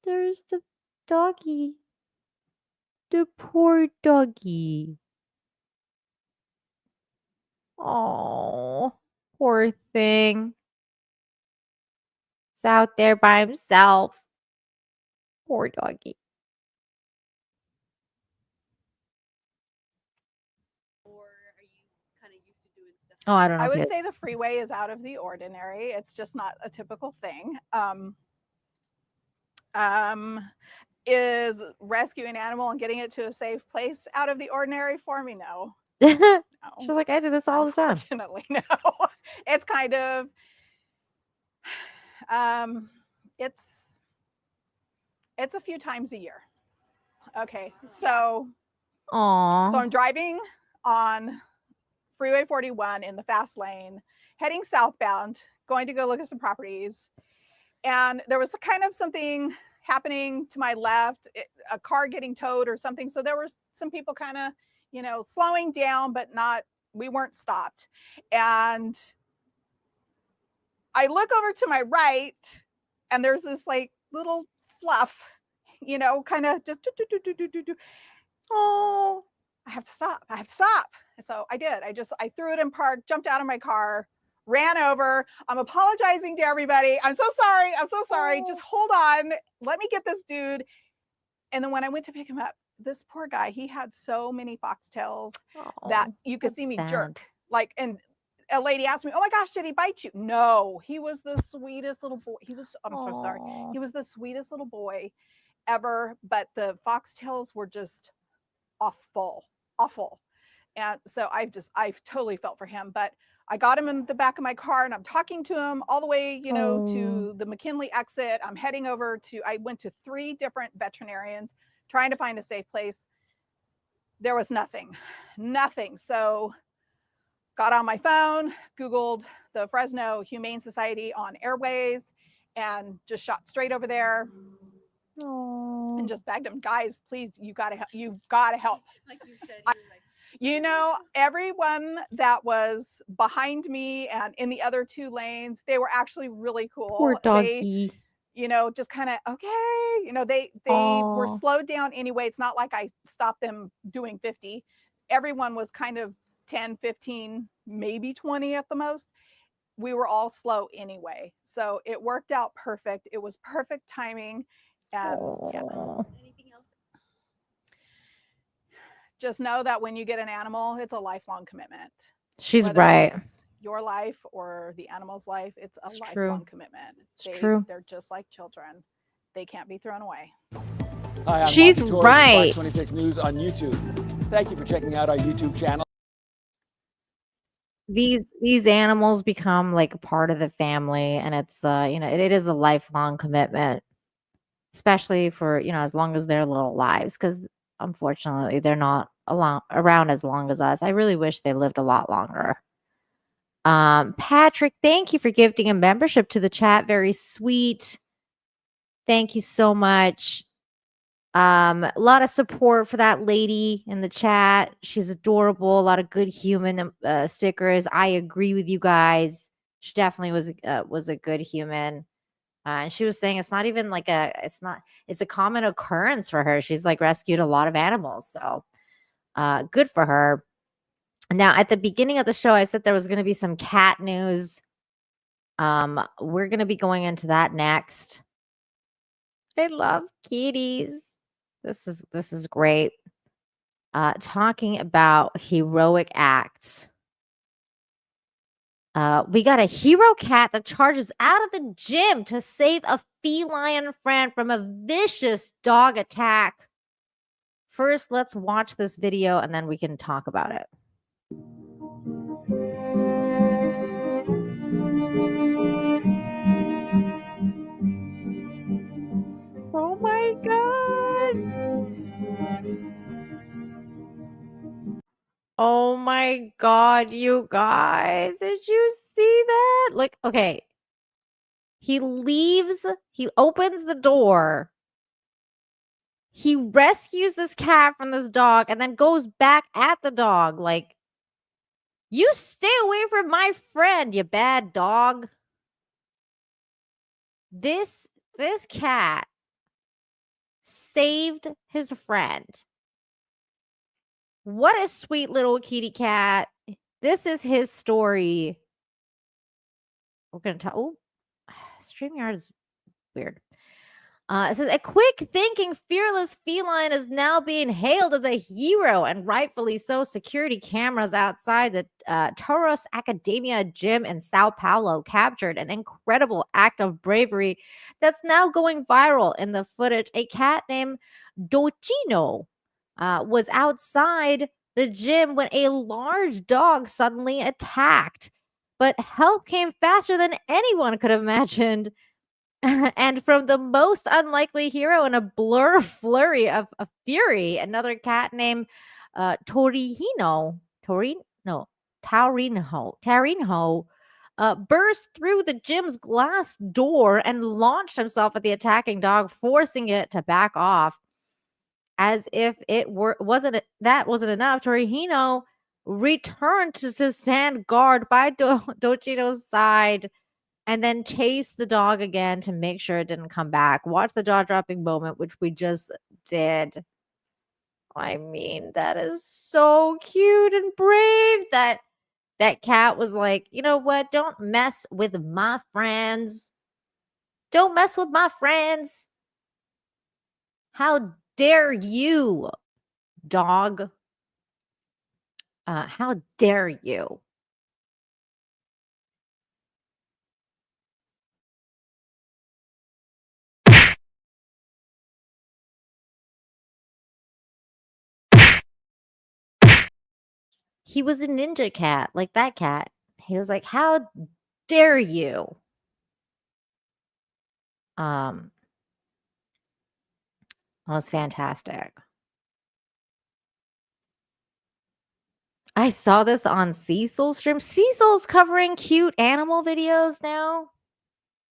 There's the doggy. The poor doggy. Oh, poor thing. He's out there by himself. Poor doggy. Oh, I don't know. I if would it- say the freeway is out of the ordinary. It's just not a typical thing. Is rescuing an animal and getting it to a safe place out of the ordinary for me? No. She's like, I do this all the time. Unfortunately, no. It's kind of it's a few times a year. Okay. So Aww. I'm driving on Freeway 41 in the fast lane, heading southbound, going to go look at some properties. And there was kind of something happening to my left, a car getting towed or something. So there were some people kind of, slowing down, but we weren't stopped. And I look over to my right and there's this like little fluff, kind of just oh, I have to stop. So I did. I threw it in park, jumped out of my car, ran over. I'm apologizing to everybody. I'm so sorry. Just hold on. Let me get this dude. And then when I went to pick him up, this poor guy, he had so many foxtails that you could see me jerk. Like, and a lady asked me, "Oh my gosh, did he bite you?" No, he was the sweetest little boy. I'm so sorry. He was the sweetest little boy ever, but the foxtails were just awful. And so I've totally felt for him, but I got him in the back of my car and I'm talking to him all the way, to the McKinley exit. I'm heading over I went to 3 different veterinarians trying to find a safe place. There was nothing. So got on my phone, Googled the Fresno Humane Society on Airways and just shot straight over there. And just begged him, guys, please, you've got to help. Like you said, everyone that was behind me and in the other 2 lanes, they were actually really cool. Poor doggy. They, just kind of, okay, they were slowed down anyway. It's not like I stopped them doing 50. Everyone was kind of 10, 15, maybe 20 at the most. We were all slow anyway. So it worked out perfect. It was perfect timing. And Anything else? Just know that when you get an animal, it's a lifelong commitment. She's Whether right. it's your life or the animal's life, it's a lifelong commitment. True. They're just like children. They can't be thrown away. Hi, I'm She's Monty Torres, right. Fox 26 News on YouTube. Thank you for checking out our YouTube channel. These animals become like a part of the family, and it's it is a lifelong commitment, especially for as long as their little lives, because unfortunately they're not around as long as us. I really wish they lived a lot longer. Patrick, thank you for gifting a membership to the chat. Very sweet. Thank you so much. A lot of support for that lady in the chat. She's adorable. A lot of good human stickers. I agree with you guys. She definitely was a good human. And she was saying it's not even like it's a common occurrence for her. She's like rescued a lot of animals. So good for her. Now, at the beginning of the show, I said there was going to be some cat news. We're going to be going into that next. I love kitties. This is great. Talking about heroic acts. We got a hero cat that charges out of the gym to save a feline friend from a vicious dog attack. First, let's watch this video and then we can talk about it. Oh my God. Oh my God, you guys. Did you see that? Like, okay. He opens the door. He rescues this cat from this dog and then goes back at the dog. Like, you stay away from my friend, you bad dog. This cat saved his friend. What a sweet little kitty cat. This is his story. We're going to talk. Oh, StreamYard is weird. It says a quick thinking, fearless feline is now being hailed as a hero, and rightfully so. Security cameras outside the Toros Academia gym in Sao Paulo captured an incredible act of bravery that's now going viral. In the footage, a cat named Docino was outside the gym when a large dog suddenly attacked. But help came faster than anyone could have imagined. And from the most unlikely hero in a flurry of fury, another cat named Torino, Tarinho, burst through the gym's glass door and launched himself at the attacking dog, forcing it to back off. As if wasn't enough, Torino returned to stand guard by Docino's side and then chase the dog again to make sure it didn't come back. Watch the jaw-dropping moment, which we just did. I mean, that is so cute and brave that cat was like, you know what? Don't mess with my friends. Don't mess with my friends. How dare you, dog? How dare you? He was a ninja cat, like that cat. He was like, "How dare you?" That was fantastic. I saw this on Cecil's stream. Cecil's covering cute animal videos now.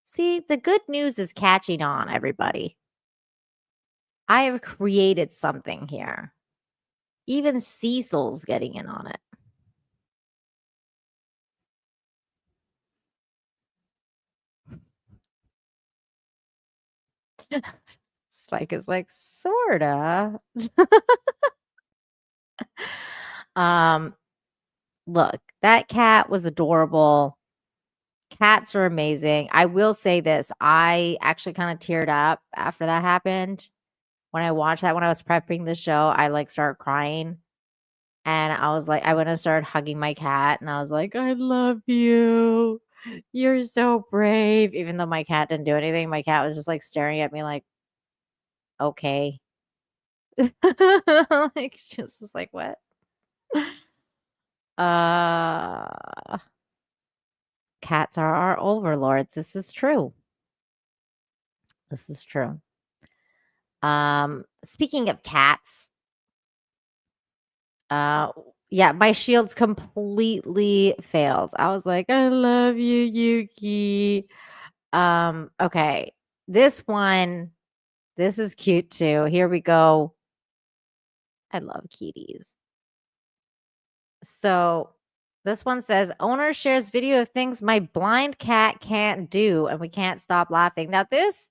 See, the good news is catching on, everybody. I have created something here. Even Cecil's getting in on it. Spike is like, sorta. Look, that cat was adorable. Cats are amazing. I will say this. I actually kind of teared up after that happened. When I watched that, when I was prepping the show, I like started crying. And I was like, I went and started hugging my cat. And I was like, I love you. You're so brave. Even though my cat didn't do anything, my cat was just like staring at me like, okay. Like, just was like, what? Cats are our overlords. This is true. This is true. Speaking of cats, yeah, my shields completely failed. I was like, I love you, Yuki. Okay. This is cute too. Here we go. I love kitties. So this one says, owner shares video of things my blind cat can't do, and we can't stop laughing. Now, this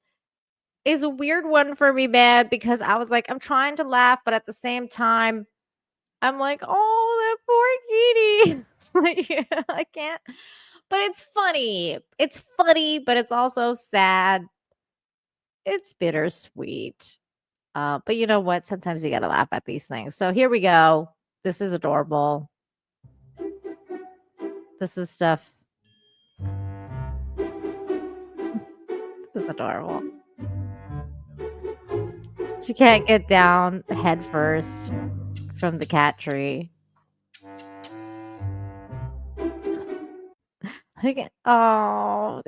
is a weird one for me, man, because I was like, I'm trying to laugh, but at the same time, I'm like, oh, that poor kitty. Like, yeah, I can't. But it's funny. It's funny, but it's also sad. It's bittersweet. But you know what? Sometimes you gotta laugh at these things. So here we go. This is adorable. This is stuff. This is adorable. She can't get down head first from the cat tree. Oh,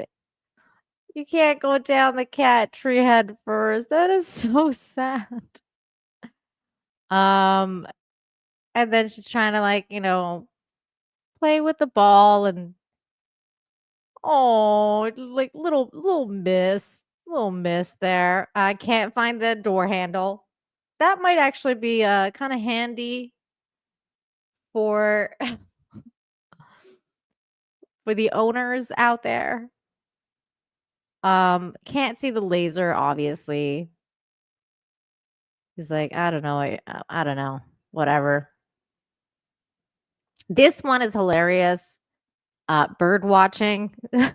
you can't go down the cat tree head first. That is so sad. And then she's trying to like, play with the ball and like little miss there. I can't find the door handle. That might actually be kind of handy for for the owners out there. Can't see the laser, obviously. He's like, I don't know. I don't know. Whatever. This one is hilarious. Bird watching. Because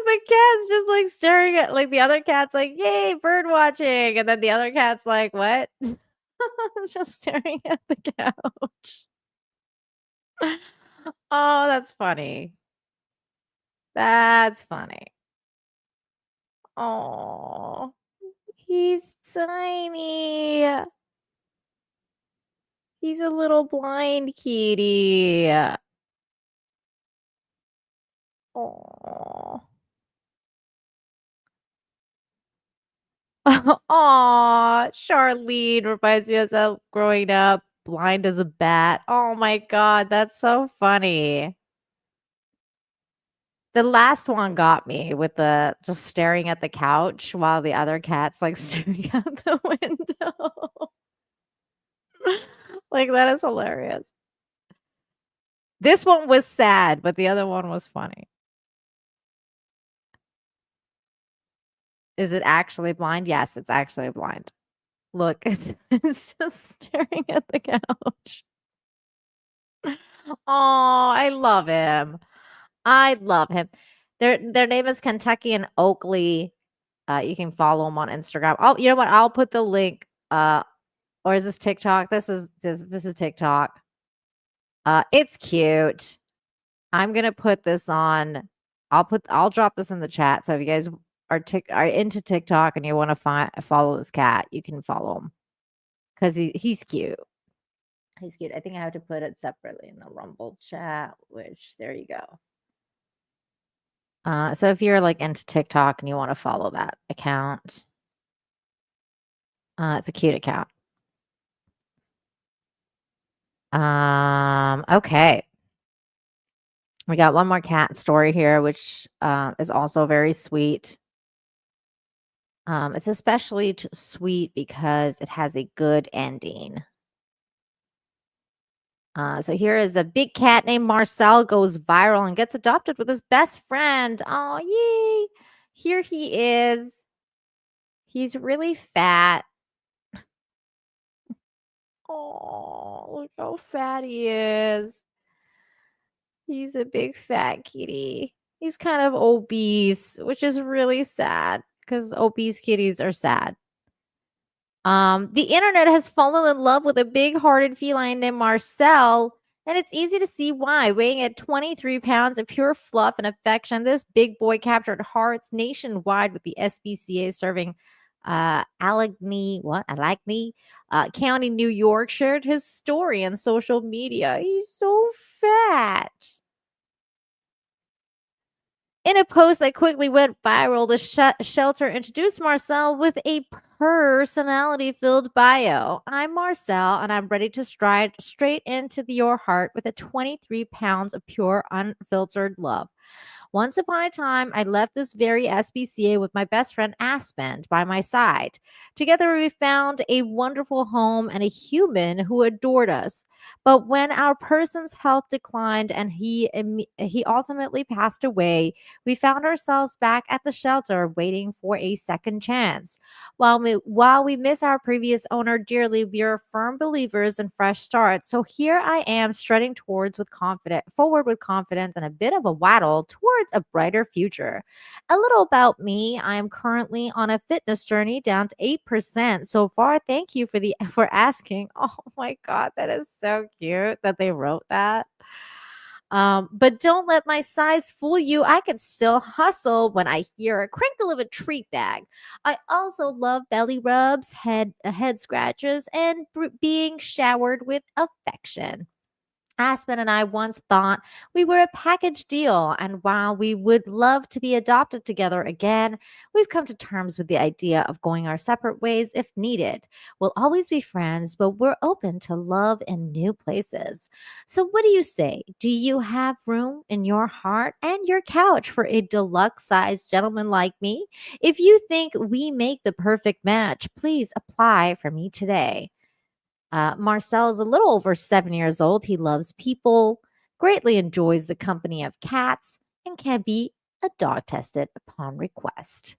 the cat's just like staring at like the other cat's like, yay, bird watching. And then the other cat's like, what? It's just staring at the couch. Oh, that's funny. That's funny. Oh, he's tiny. He's a little blind kitty. Oh. Aw, Charlene reminds me of myself growing up blind as a bat. Oh my god, that's so funny. The last one got me with the just staring at the couch while the other cat's like staring out the window. Like that is hilarious. This one was sad, but the other one was funny. Is it actually blind? Yes, it's actually blind. Look, it's just staring at the couch. Oh, I love him. I love him. Their name is Kentucky and Oakley. You can follow them on Instagram. Oh, you know what? I'll put the link. Or is this TikTok? This is TikTok. It's cute. I'm gonna put this on. I'll drop this in the chat. So if you guys are into TikTok and you want to follow this cat, you can follow him because he's cute. He's cute. I think I have to put it separately in the Rumble chat. Which there you go. So if you're like into TikTok and you want to follow that account, it's a cute account. Okay. We got one more cat story here, which is also very sweet. It's especially sweet because it has a good ending. So here is a big cat named Marcel goes viral and gets adopted with his best friend. Oh, yay. Here he is. He's really fat. Oh, look how fat he is. He's a big fat kitty. He's kind of obese, which is really sad because obese kitties are sad. The internet has fallen in love with a big-hearted feline named Marcel, and it's easy to see why. Weighing at 23 pounds of pure fluff and affection, this big boy captured hearts nationwide with the SPCA serving Allegheny County, New York, shared his story on social media. He's so fat. In a post that quickly went viral, the shelter introduced Marcel with a personality-filled bio. I'm Marcel, and I'm ready to stride straight into your heart with 23 pounds of pure, unfiltered love. Once upon a time, I left this very SPCA with my best friend Aspen by my side. Together, we found a wonderful home and a human who adored us. But when our person's health declined and he ultimately passed away, we found ourselves back at the shelter waiting for a second chance. While we miss our previous owner dearly, we are firm believers in fresh starts. So here I am strutting forward with confidence and a bit of a waddle towards a brighter future. A little about me: I am currently on a fitness journey down to 8% so far. Thank you for asking. Oh my god, that is so cute that they wrote that. But don't let my size fool you. I can still hustle when I hear a crinkle of a treat bag. I also love belly rubs, head scratches, and being showered with affection. Aspen and I once thought we were a package deal, and while we would love to be adopted together again, we've come to terms with the idea of going our separate ways if needed. We'll always be friends, but we're open to love in new places. So, what do you say? Do you have room in your heart and your couch for a deluxe sized gentleman like me? If you think we make the perfect match, please apply for me today. Marcel is a little over 7 years old. He loves people, greatly enjoys the company of cats, and can be a dog tested upon request.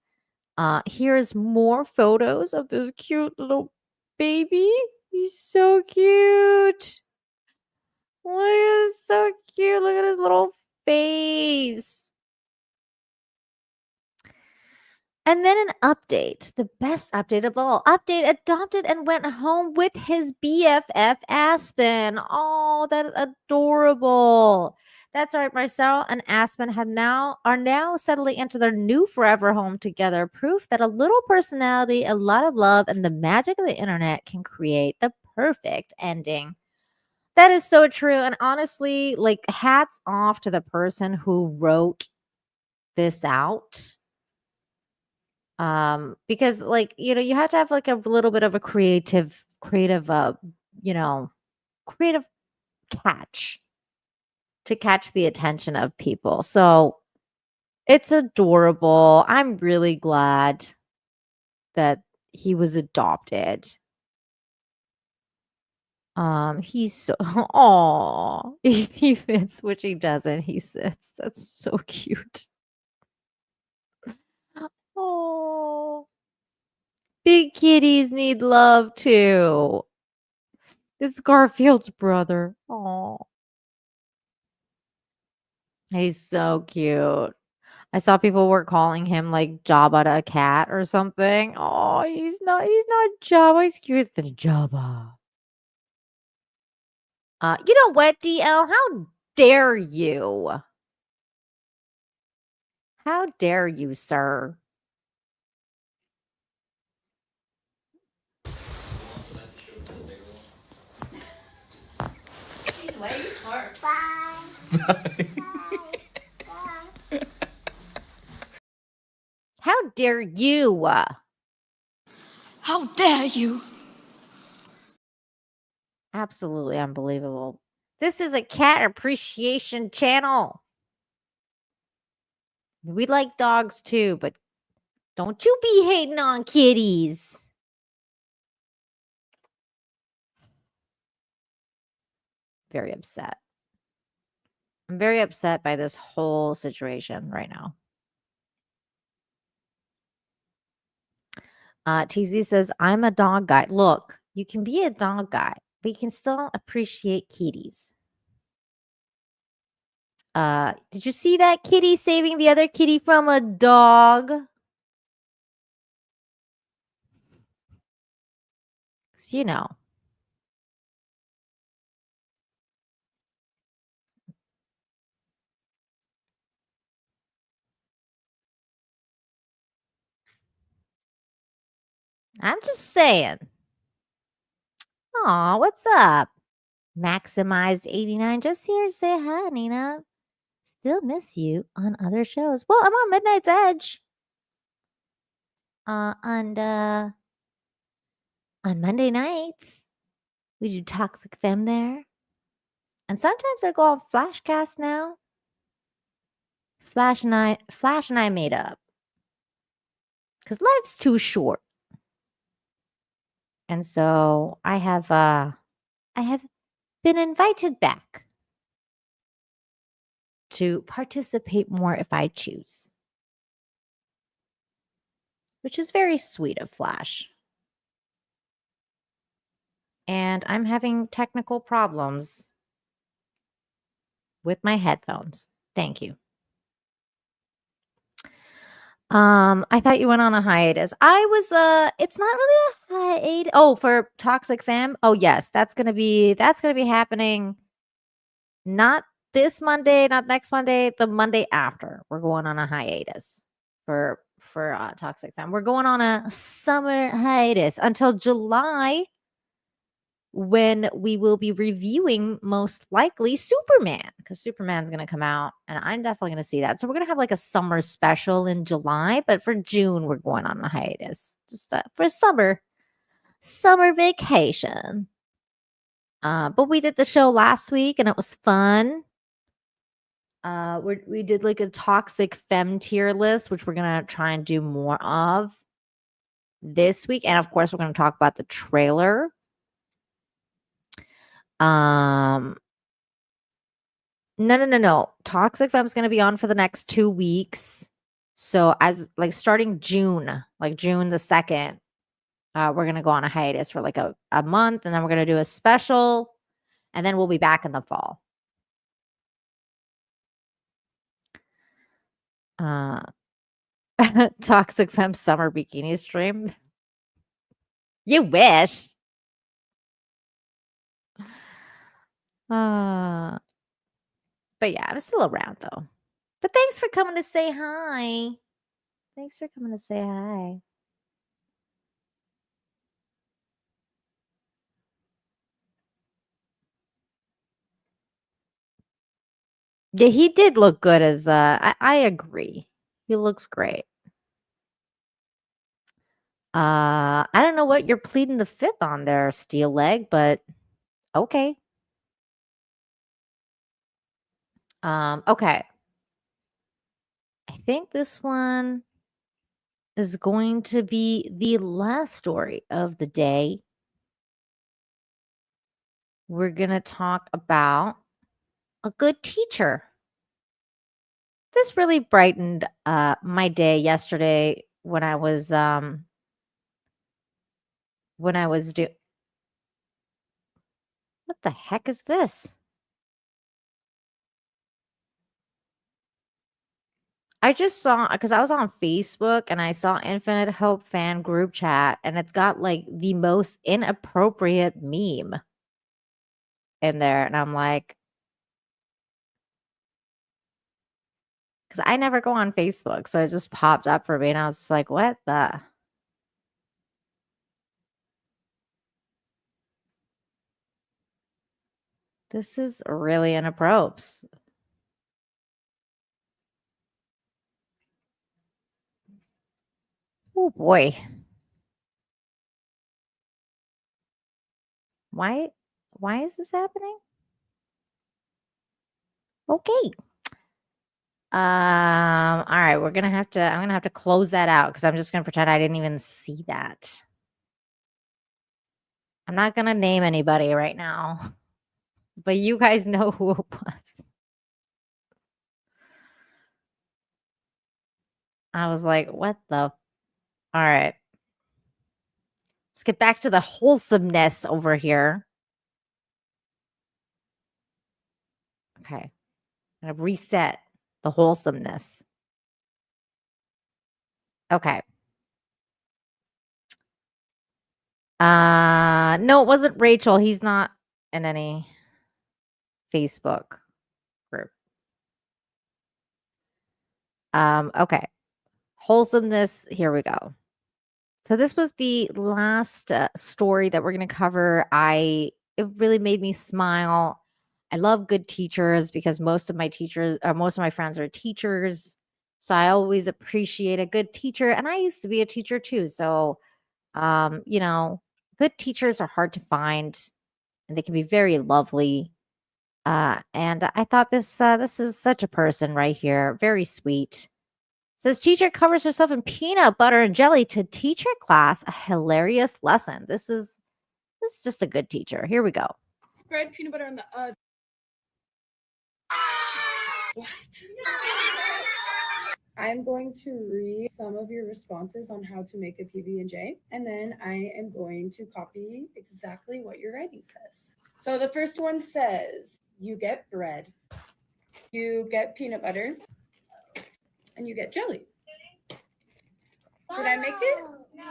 Here's more photos of this cute little baby. He's so cute. Look at this, so cute. Look at his little face. And then an update, the best update of all. Update adopted and went home with his BFF Aspen. Oh, that's adorable. That's right. Marcel and Aspen are now settling into their new forever home together. Proof that a little personality, a lot of love, and the magic of the internet can create the perfect ending. That is so true. And honestly, like, hats off to the person who wrote this out. Because, like, you have to have like a little bit of a creative you know creative catch to catch the attention of people. So it's adorable. I'm really glad that he was adopted. He's so aw. He fits, which he doesn't. He sits. That's so cute. Oh, big kitties need love too. It's Garfield's brother. Oh, he's so cute. I saw people were calling him like Jabba the cat or something. Oh, he's not Jabba. He's cuter than Jabba. You know what, DL? How dare you? How dare you, sir? How dare you? How dare you? Absolutely unbelievable. This is a cat appreciation channel. We like dogs too, but don't you be hating on kitties. Very upset. I'm very upset by this whole situation right now. TZ says, I'm a dog guy. Look, you can be a dog guy, but you can still appreciate kitties. Did you see that kitty saving the other kitty from a dog? You know. I'm just saying. Aw, what's up? Maximized 89 just here to say hi, Nina. Still miss you on other shows. Well, I'm on Midnight's Edge. On Monday nights. We do Toxic Femme there. And sometimes I go on Flashcast now. Flash and I made up. Because life's too short. And so I have been invited back to participate more if I choose. Which is very sweet of Flash. And I'm having technical problems with my headphones. Thank you. I thought you went on a hiatus. I was it's not really a hiatus. Oh, for Toxic Femme? Oh yes, that's gonna be happening not this Monday, not next Monday, the Monday after. We're going on a hiatus for Toxic Femme. We're going on a summer hiatus until July, when we will be reviewing most likely Superman, because Superman's going to come out and I'm definitely going to see that. So we're going to have like a summer special in July, but for June, we're going on a hiatus just for summer vacation. But we did the show last week and it was fun. We did like a Toxic Femme tier list, which we're going to try and do more of this week. And of course, we're going to talk about the trailer. No. Toxic Femme is going to be on for the next 2 weeks. So as like starting June, like June the 2nd, we're going to go on a hiatus for like a month, and then we're going to do a special, and then we'll be back in the fall. Toxic Femme summer bikini stream. You wish. But yeah, I'm still around though. But thanks for coming to say hi. Thanks for coming to say hi. Yeah, he did look good as I agree. He looks great. I don't know what you're pleading the fifth on there, Steel Leg, but okay. Okay. I think this one is going to be the last story of the day. We're going to talk about a good teacher. This really brightened my day yesterday when I was doing. What the heck is this? I just saw, because I was on Facebook and I saw Infinite Hope fan group chat, and it's got like the most inappropriate meme in there. And I'm like, because I never go on Facebook. So it just popped up for me. And I was just like, what the? This is really inappropriate. Oh boy. Why is this happening? Okay. All right, I'm gonna have to close that out because I'm just gonna pretend I didn't even see that. I'm not gonna name anybody right now, but you guys know who it was. I was like, what the? All right. Let's get back to the wholesomeness over here. Okay. I'm gonna reset the wholesomeness. Okay. No, it wasn't Rachel. He's not in any Facebook group. Okay. Wholesomeness, here we go. So this was the last story that we're going to cover. It really made me smile. I love good teachers because most of my friends are teachers. So I always appreciate a good teacher, and I used to be a teacher too. So good teachers are hard to find, and they can be very lovely. And I thought this is such a person right here, very sweet. Says teacher covers herself in peanut butter and jelly to teach her class a hilarious lesson. This is just a good teacher. Here we go. Spread peanut butter on the What? I'm going to read some of your responses on how to make a PB&J, and then I am going to copy exactly what your writing says. So the first one says, you get bread, you get peanut butter, and you get jelly. Did I make it? No.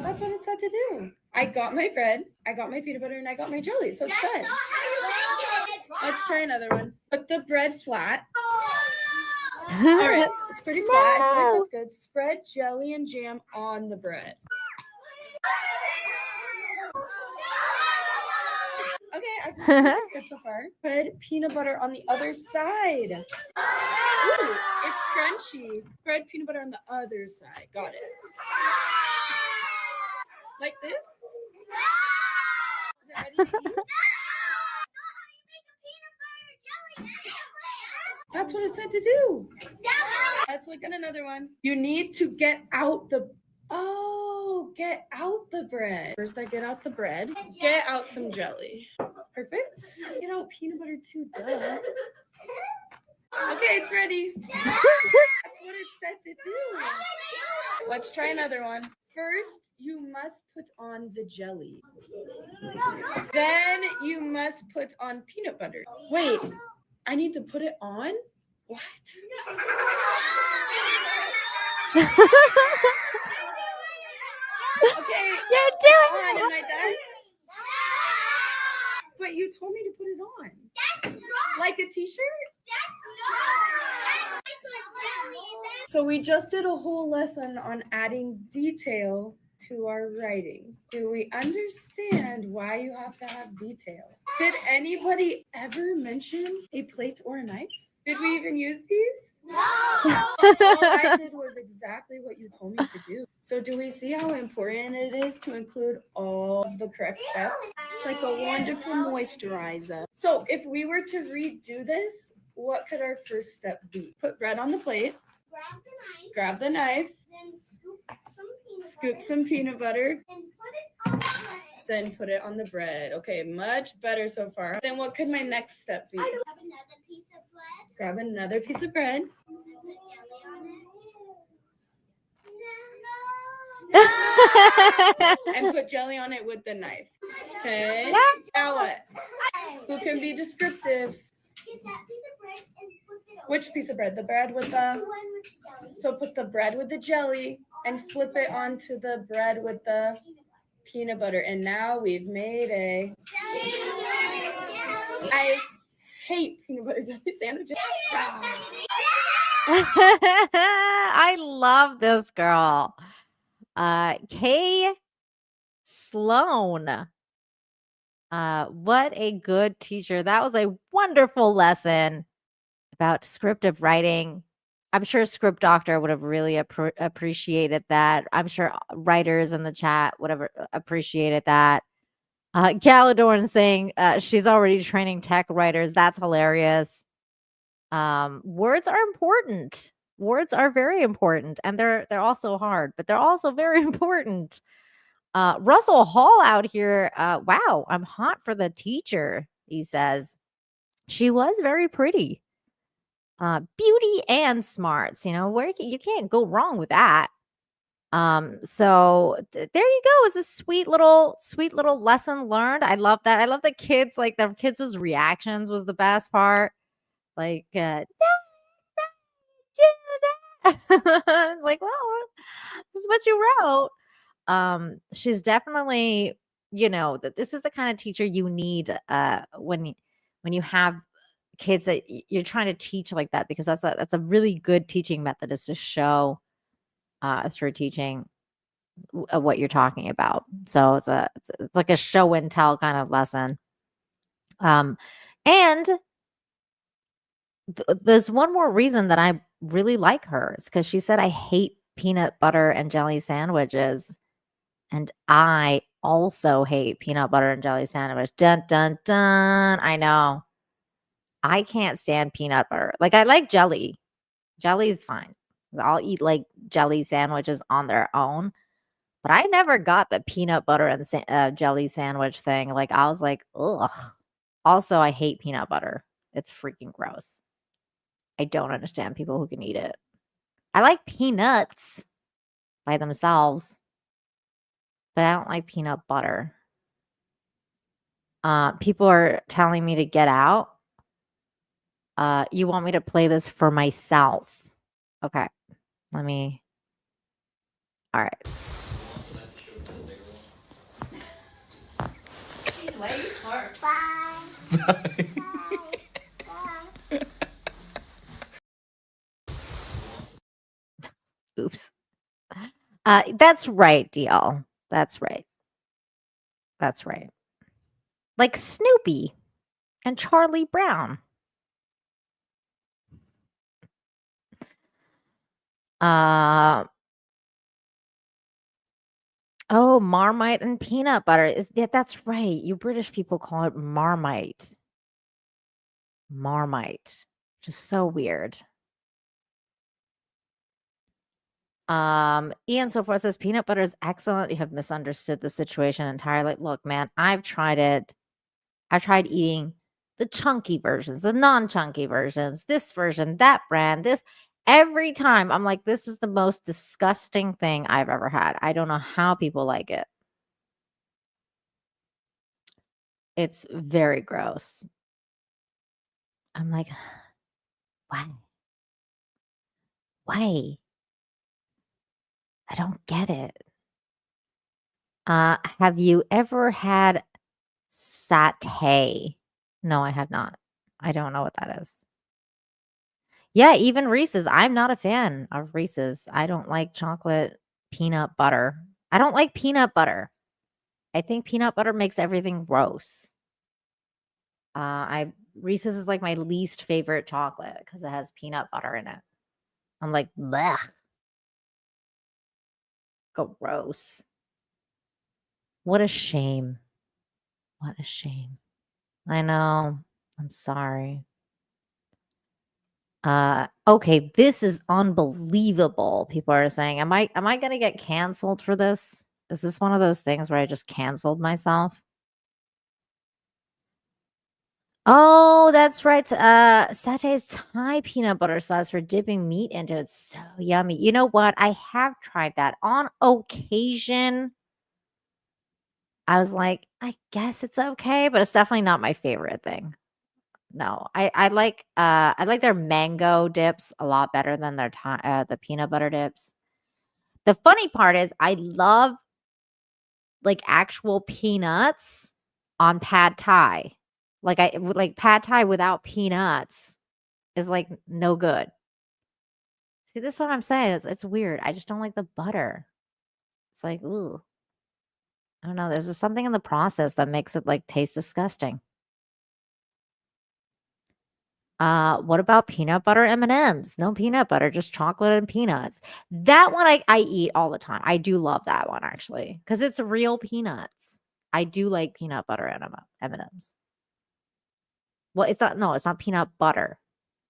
That's what it said to do. I got my bread, I got my peanut butter, and I got my jelly, so it's done. Let's try another one. Put the bread flat. All right, it's pretty flat. I feel like that's good. Spread jelly and jam on the bread. Okay, I think that's good so far. Spread peanut butter on the other side. Ooh, it's crunchy. Spread peanut butter on the other side. Got it. Like this? Is it ready to eat? That's what it said to do. Let's look at another one. You need to get out the bread. First I get out the bread. Get out some jelly. Perfect. Get out peanut butter too, duh. Okay, it's ready. That's what it said to do. Let's try another one. First, you must put on the jelly. Then you must put on peanut butter. Wait, I need to put it on? What? Okay, You're it's doing on. it. Am I done? But you told me to put it on. Like a t-shirt? So we just did a whole lesson on adding detail to our writing. Do we understand why you have to have detail? Did anybody ever mention a plate or a knife? Did we even use these? No. All I did was exactly what you told me to do. So do we see how important it is to include all of the correct steps? It's like a wonderful moisturizer. So if we were to redo this, what could our first step be? Put bread on the plate. Grab the knife. Scoop some peanut butter. Then put it on the bread. Okay, much better so far. Then what could my next step be? Grab another piece of bread. And put jelly on it with the knife. Okay. Now what? Who can be descriptive? Which piece of bread? The bread with the. So put the bread with the jelly and flip it onto the bread with the peanut butter. And now we've made a. I hate peanut butter jelly sandwiches. I love this girl. Kay Sloan. What a good teacher. That was a wonderful lesson about descriptive writing. I'm sure Script Doctor would have really appreciated that. I'm sure writers in the chat would have appreciated that. Galadorn saying she's already training tech writers. That's hilarious. Words are important. Words are very important, and they're also hard, but they're also very important. Russell Hall out here. Wow, I'm hot for the teacher. He says she was very pretty. Beauty and smarts. You know where you can't go wrong with that. So there you go. It's a sweet little lesson learned. I love that. I love the kids. Like the kids' reactions was the best part. Like, no, do that. Like, well, this is what you wrote. She's definitely, that this is the kind of teacher you need when you have kids that you're trying to teach like that, because that's a really good teaching method, is to show through teaching what you're talking about. So it's like a show and tell kind of lesson. And there's one more reason that I really like her, is because she said, I hate peanut butter and jelly sandwiches. And I also hate peanut butter and jelly sandwich. Dun, dun, dun. I know. I can't stand peanut butter. Like, I like jelly. Jelly is fine. I'll eat like jelly sandwiches on their own. But I never got the peanut butter and jelly sandwich thing. Like, I was like, ugh. Also, I hate peanut butter. It's freaking gross. I don't understand people who can eat it. I like peanuts by themselves, but I don't like peanut butter. People are telling me to get out. You want me to play this for myself? Okay. Let me. All right. Jeez, why are you tart? Oops. That's right, DL. That's right. That's right. Like Snoopy and Charlie Brown. Oh, Marmite and peanut butter. That's right. You British people call it Marmite. Marmite. Which is so weird. Ian so forth says peanut butter is excellent. You have misunderstood the situation entirely. Look, man, I've tried it. I've tried eating the chunky versions, the non-chunky versions, this version, that brand, this. Every time I'm like, this is the most disgusting thing I've ever had. I don't know how people like it. It's very gross. I'm like, why? Why? I don't get it. Have you ever had satay? No, I have not. I don't know what that is. Yeah, even Reese's. I'm not a fan of Reese's. I don't like chocolate peanut butter. I don't like peanut butter. I think peanut butter makes everything gross. I Reese's is like my least favorite chocolate because it has peanut butter in it. I'm like, bleh. Gross. What a shame. What a shame. I know. I'm sorry. Okay, this is unbelievable. People are saying, am I gonna get canceled for this? Is this one of those things where I just canceled myself? Oh, that's right. Satay is Thai peanut butter sauce for dipping meat into. It's so yummy. You know what? I have tried that on occasion. I was like, I guess it's okay, but it's definitely not my favorite thing. No, I like their mango dips a lot better than their the peanut butter dips. The funny part is I love like actual peanuts on pad thai. Like pad thai without peanuts is like no good. See, this is what I'm saying. It's weird. I just don't like the butter. It's like, ooh. I don't know. There's just something in the process that makes it like taste disgusting. What about peanut butter M&Ms? No peanut butter, just chocolate and peanuts. That one I eat all the time. I do love that one actually because it's real peanuts. I do like peanut butter and M&Ms. Well, it's not. No, it's not peanut butter.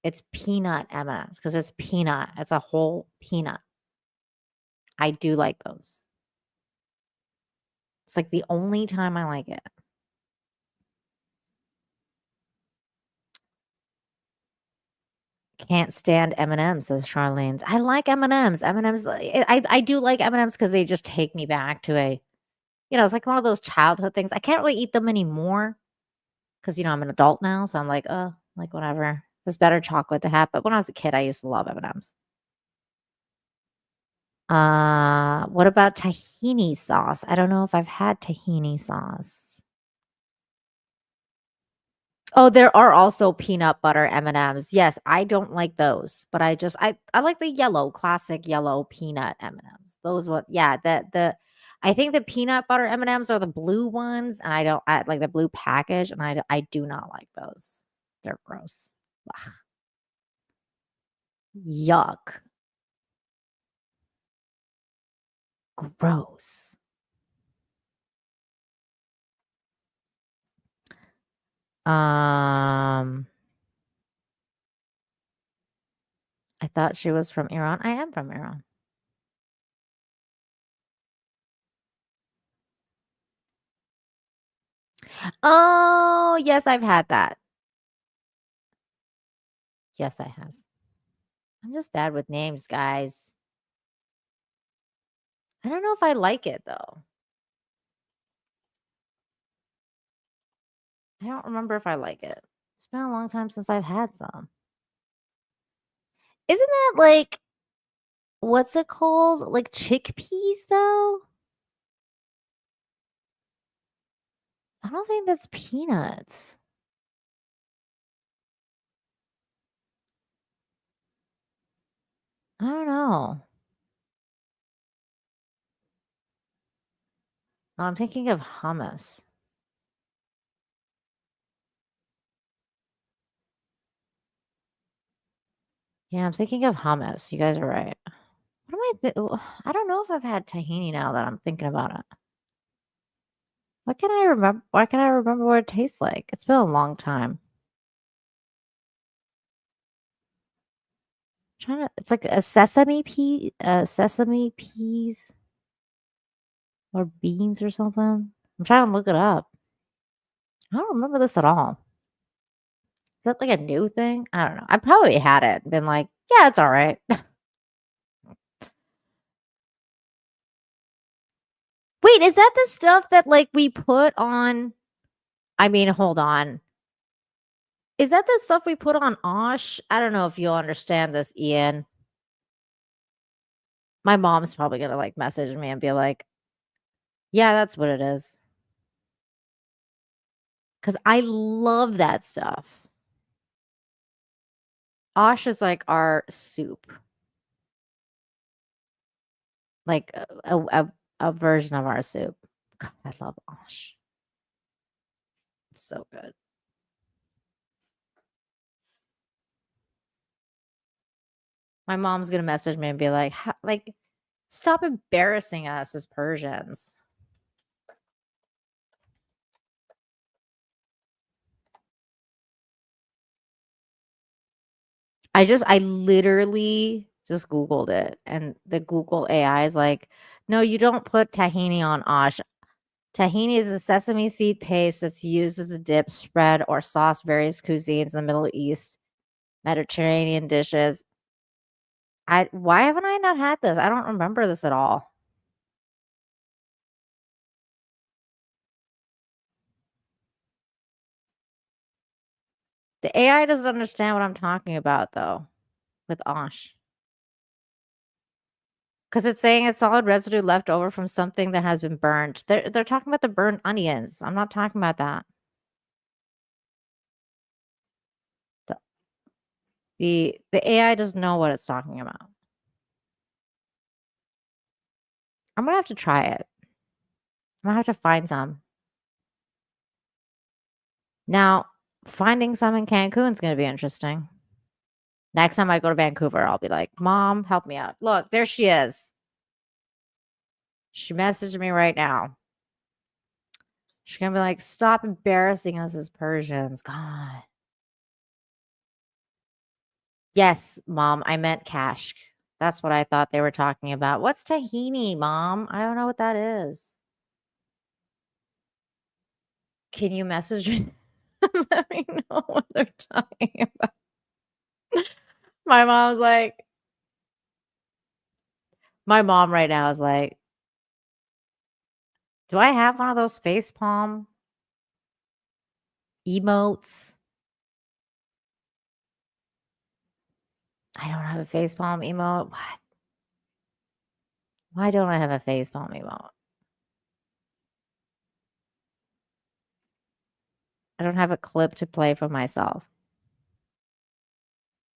It's peanut M&Ms because it's peanut. It's a whole peanut. I do like those. It's like the only time I like it. Can't stand M&Ms, says Charlene. I like M&Ms. M&Ms. I do like M&Ms because they just take me back to it's like one of those childhood things. I can't really eat them anymore because I'm an adult now, so I'm like, like whatever. There's better chocolate to have. But when I was a kid, I used to love M&Ms. What about tahini sauce? I don't know if I've had tahini sauce. Oh, there are also peanut butter M&Ms. Yes, I don't like those, but I like the classic yellow peanut M&Ms. Those I think the peanut butter M&Ms are the blue ones, and I like the blue package, and I do not like those. They're gross. Ugh. Yuck. Gross. I thought she was from Iran. I am from Iran. Oh, yes, I've had that. Yes, I have. I'm just bad with names, guys. I don't know if I like it though. I don't remember if I like it. It's been a long time since I've had some. Isn't that like what's it called? Like chickpeas though? I don't think that's peanuts. I don't know. No, I'm thinking of hummus. Yeah, I'm thinking of hummus. You guys are right. What am I don't know if I've had tahini now that I'm thinking about it. What can I remember? Why can I remember what it tastes like? It's been a long time. It's like a sesame peas or beans or something. I'm trying to look it up. I don't remember this at all. Is that like a new thing? I don't know. I probably had it and been like, yeah, it's all right. Wait, is that the stuff that like we put on? I mean, hold on. Is that the stuff we put on Osh? I don't know if you'll understand this, Ian. My mom's probably gonna like message me and be like, yeah, that's what it is. Because I love that stuff. Osh is like our soup. Like a version of our soup. God, I love Osh. It's so good. My mom's gonna message me and be like, like, stop embarrassing us as Persians. I literally just Googled it, and the Google AI is like, no, you don't put tahini on Osh. Tahini is a sesame seed paste that's used as a dip, spread, or sauce various cuisines in the Middle East, Mediterranean dishes. Why haven't I not had this? I don't remember this at all. The AI doesn't understand what I'm talking about though with Osh. Because it's saying it's solid residue left over from something that has been burned. They're talking about the burned onions. I'm not talking about that. The AI doesn't know what it's talking about. I'm gonna have to try it. I'm gonna have to find some. Now, finding some in Cancun is gonna be interesting. Next time I go to Vancouver, I'll be like, Mom, help me out. Look, there she is. She messaged me right now. She's gonna be like, stop embarrassing us as Persians. God. Yes, Mom, I meant cash. That's what I thought they were talking about. What's tahini, Mom? I don't know what that is. Can you message me? Let me know what they're talking about. My mom's like, my mom right now is like, do I have one of those face palm emotes? I don't have a face palm emote. What? Why don't I have a face palm emote? I don't have a clip to play for myself.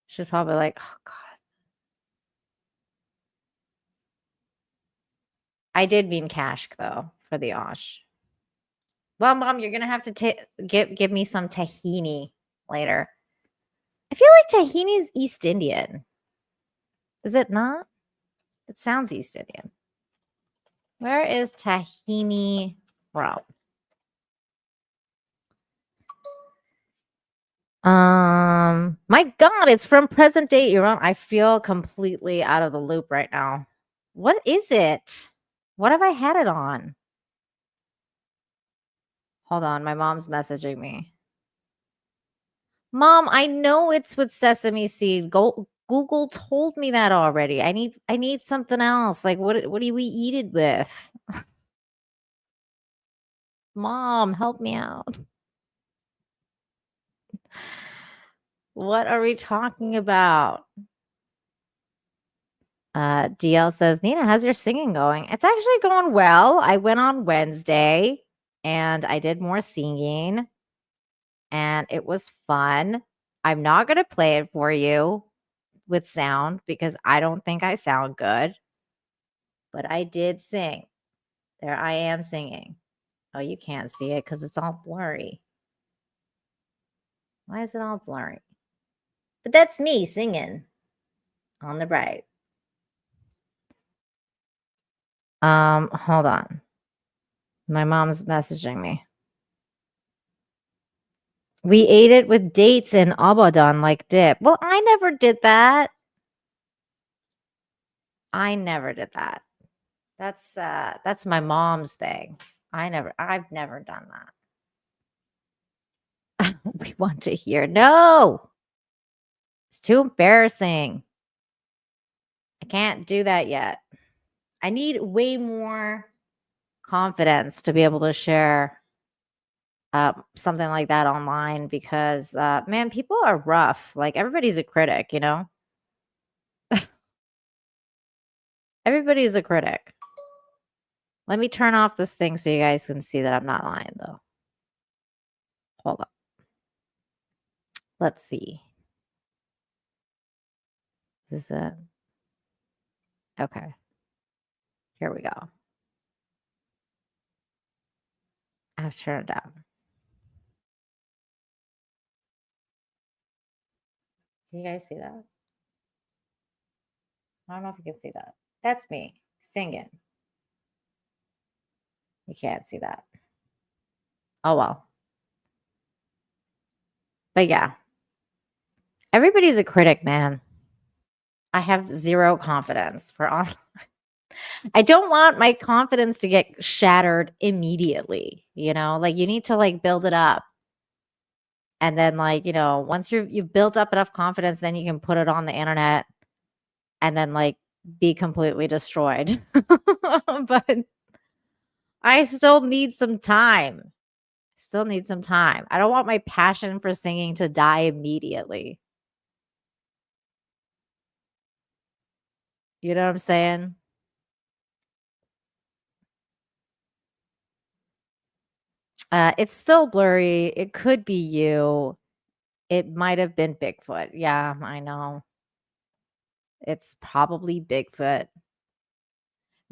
She's probably like, oh God. I did mean cash though for the Osh. Well, Mom, you're gonna have to give me some tahini later. I feel like tahini is East Indian. Is it not? It sounds East Indian. Where is tahini from? My God, it's from present day Iran. I feel completely out of the loop right now. What is it? What have I had it on? Hold on, my mom's messaging me. Mom, I know it's with sesame seed. Google told me that already. I need something else. Like what do we eat it with? Mom, help me out. What are we talking about? DL says, Nina, how's your singing going? It's actually going well. I went on Wednesday and I did more singing and it was fun. I'm not going to play it for you with sound because I don't think I sound good, but I did sing. There I am singing. Oh, you can't see it because it's all blurry. Why is it all blurry? But that's me singing on the right. Hold on. My mom's messaging me. We ate it with dates and Abadan like dip. Well, I never did that. I never did that. That's my mom's thing. I've never done that. We want to hear. No. It's too embarrassing. I can't do that yet. I need way more confidence to be able to share something like that online because man, people are rough. Like everybody's a critic, you know. Everybody's a critic. Let me turn off this thing so you guys can see that I'm not lying, though. Hold on. Let's see. Is this it? Okay. Here we go. I have to turn it down. Can you guys see that? I don't know if you can see that. That's me singing. You can't see that. Oh, well. But yeah. Everybody's a critic, man. I have zero confidence for online. I don't want my confidence to get shattered immediately, you know? Like, you need to, like, build it up. And then, like, you know, once you've built up enough confidence, then you can put it on the internet and then, like, be completely destroyed. But I still need some time. Still need some time. I don't want my passion for singing to die immediately. You know what I'm saying? It's still blurry. It could be you. It might have been Bigfoot. Yeah, I know. It's probably Bigfoot.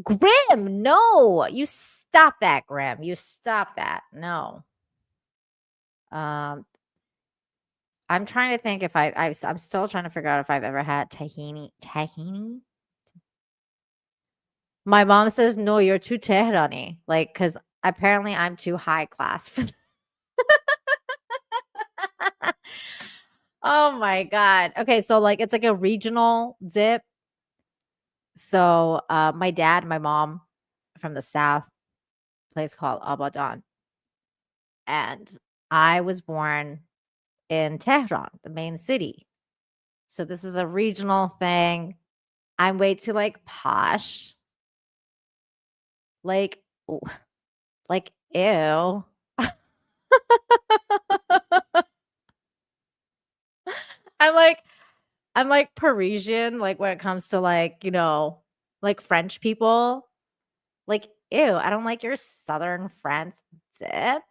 Grim, no. You stop that, Grim. You stop that. No. I'm trying to think if I'm still trying to figure out if I've ever had tahini. Tahini? My mom says, no, you're too Teherani. Like, because apparently I'm too high class for Oh my God. Okay, so like it's like a regional dip. So my dad and my mom from the South, place called Abadan. And I was born in Tehran, the main city. So this is a regional thing. I'm way too like posh. Like, like, ew. I'm like Parisian, like when it comes to like, you know, like French people. Like, ew, I don't like your Southern France dip.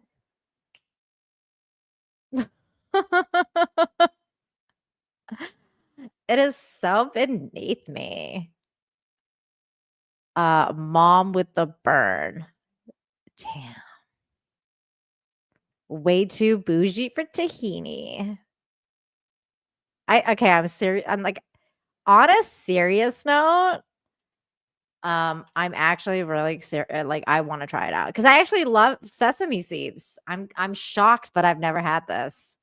It is so beneath me. Mom with the burn. Damn. Way too bougie for tahini. I'm serious. I'm like, on a serious note, I'm actually really like I want to try it out because I actually love sesame seeds. I'm shocked that I've never had this.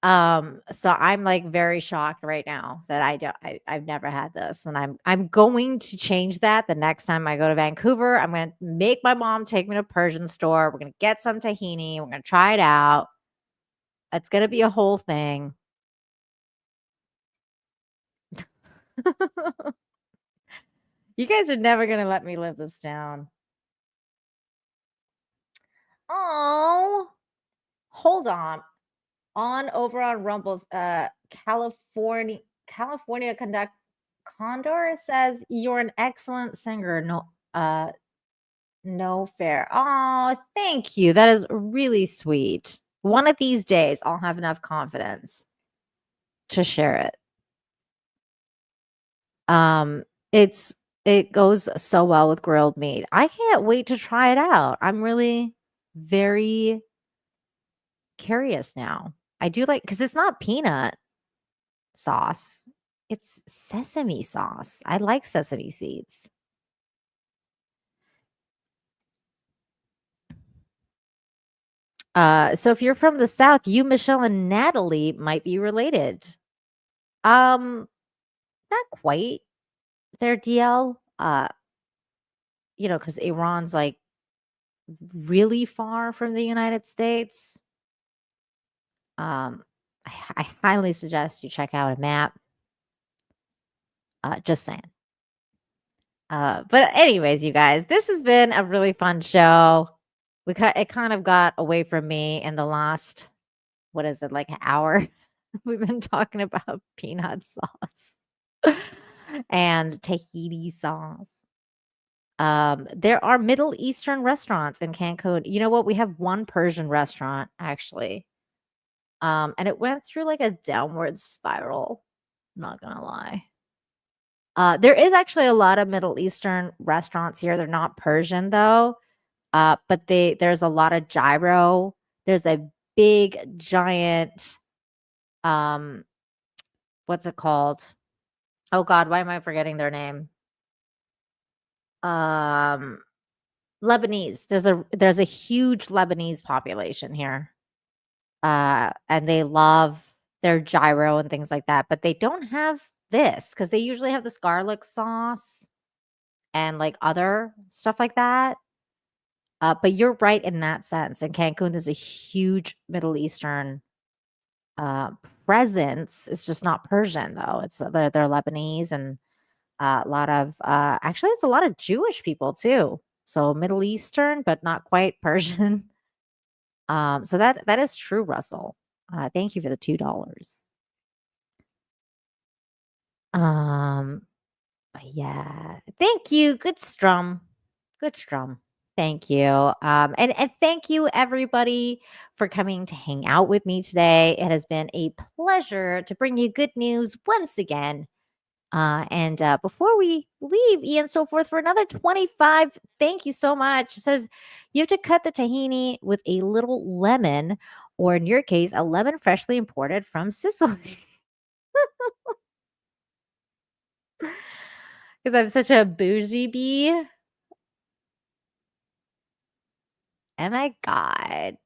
So I'm like very shocked right now that I've never had this, and I'm going to change that the next time I go to Vancouver. I'm gonna make my mom take me to a Persian store. We're gonna get some tahini. We're gonna try it out. It's gonna be a whole thing. You guys are never gonna let me live this down. Oh, hold on. Over on Rumble's California conduct Condor says you're an excellent singer. No fair. Oh, thank you. That is really sweet. One of these days I'll have enough confidence to share it. It goes so well with grilled meat. I can't wait to try it out. I'm really very curious now. I do like because it's not peanut sauce. It's sesame sauce. I like sesame seeds. So if you're from the South, you, Michelle, and Natalie might be related. Not quite. They're DL. You know, because Iran's like really far from the United States. I highly suggest you check out a map. Just saying. But anyways, you guys, this has been a really fun show. It kind of got away from me in the last, what is it, like an hour? We've been talking about peanut sauce and Tahiti sauce. There are Middle Eastern restaurants in Cancun. You know what? We have one Persian restaurant actually. And it went through like a downward spiral. Not gonna lie. There is actually a lot of Middle Eastern restaurants here. They're not Persian though. But there's a lot of gyro. There's a big giant what's it called? Oh God, why am I forgetting their name? Lebanese. There's a huge Lebanese population here. And they love their gyro and things like that, but they don't have this because they usually have this garlic sauce and like other stuff like that. But you're right in that sense. In Cancun, there's a huge Middle Eastern presence. It's just not Persian though. They're Lebanese and a lot of actually it's a lot of Jewish people too. So Middle Eastern, but not quite Persian. So that is true, Russell. Thank you for the $2. Yeah. Thank you. Good strum. Good strum. Thank you. And thank you everybody for coming to hang out with me today. It has been a pleasure to bring you good news once again. And before we leave, Ian so forth for another 25. Thank you so much. It says you have to cut the tahini with a little lemon, or in your case, a lemon freshly imported from Sicily. Because I'm such a bougie bee. Oh my God.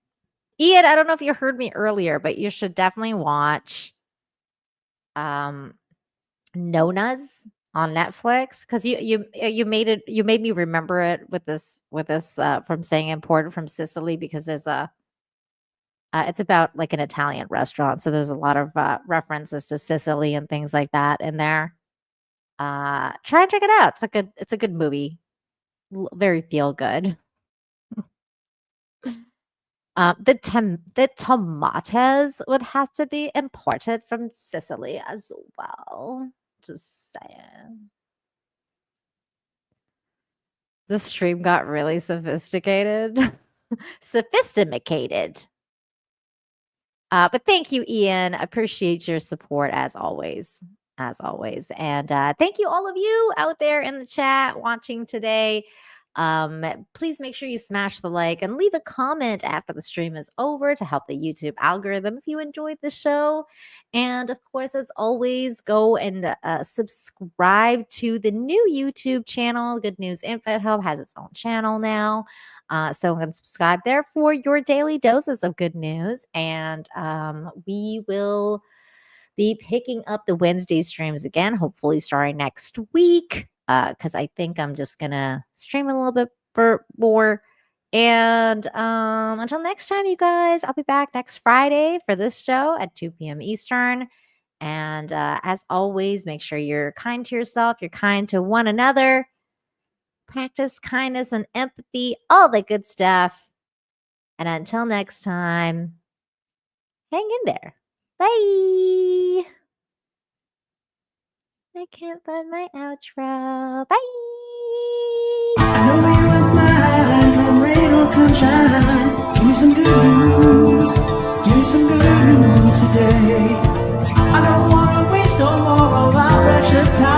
Ian, I don't know if you heard me earlier, but you should definitely watch Nona's on Netflix because you made me remember it with this from saying imported from Sicily because there's it's about like an Italian restaurant, so there's a lot of references to Sicily and things like that in there. Try and check it out. It's a good movie, very feel good. The tomatoes would have to be imported from Sicily as well. Just saying. The stream got really sophisticated. Sophisticated. But thank you, Ian. I appreciate your support as always. And thank you all of you out there in the chat watching today. Please make sure you smash the like and leave a comment after the stream is over to help the YouTube algorithm if you enjoyed the show. And of course, as always, go and subscribe to the new YouTube channel. Good News Info Hub has its own channel now. So you can subscribe there for your daily doses of good news. And we will be picking up the Wednesday streams again, hopefully starting next week. Because I think I'm just gonna stream a little bit more. And until next time, you guys, I'll be back next Friday for this show at 2 p.m. Eastern. And as always, make sure you're kind to yourself, you're kind to one another. Practice kindness and empathy, all the good stuff. And until next time, hang in there. Bye. I can't find my outro. Bye. I know you are mine, come rain or come shine. Give me some good news. Give me some good news today. I don't want to waste no more of our precious time.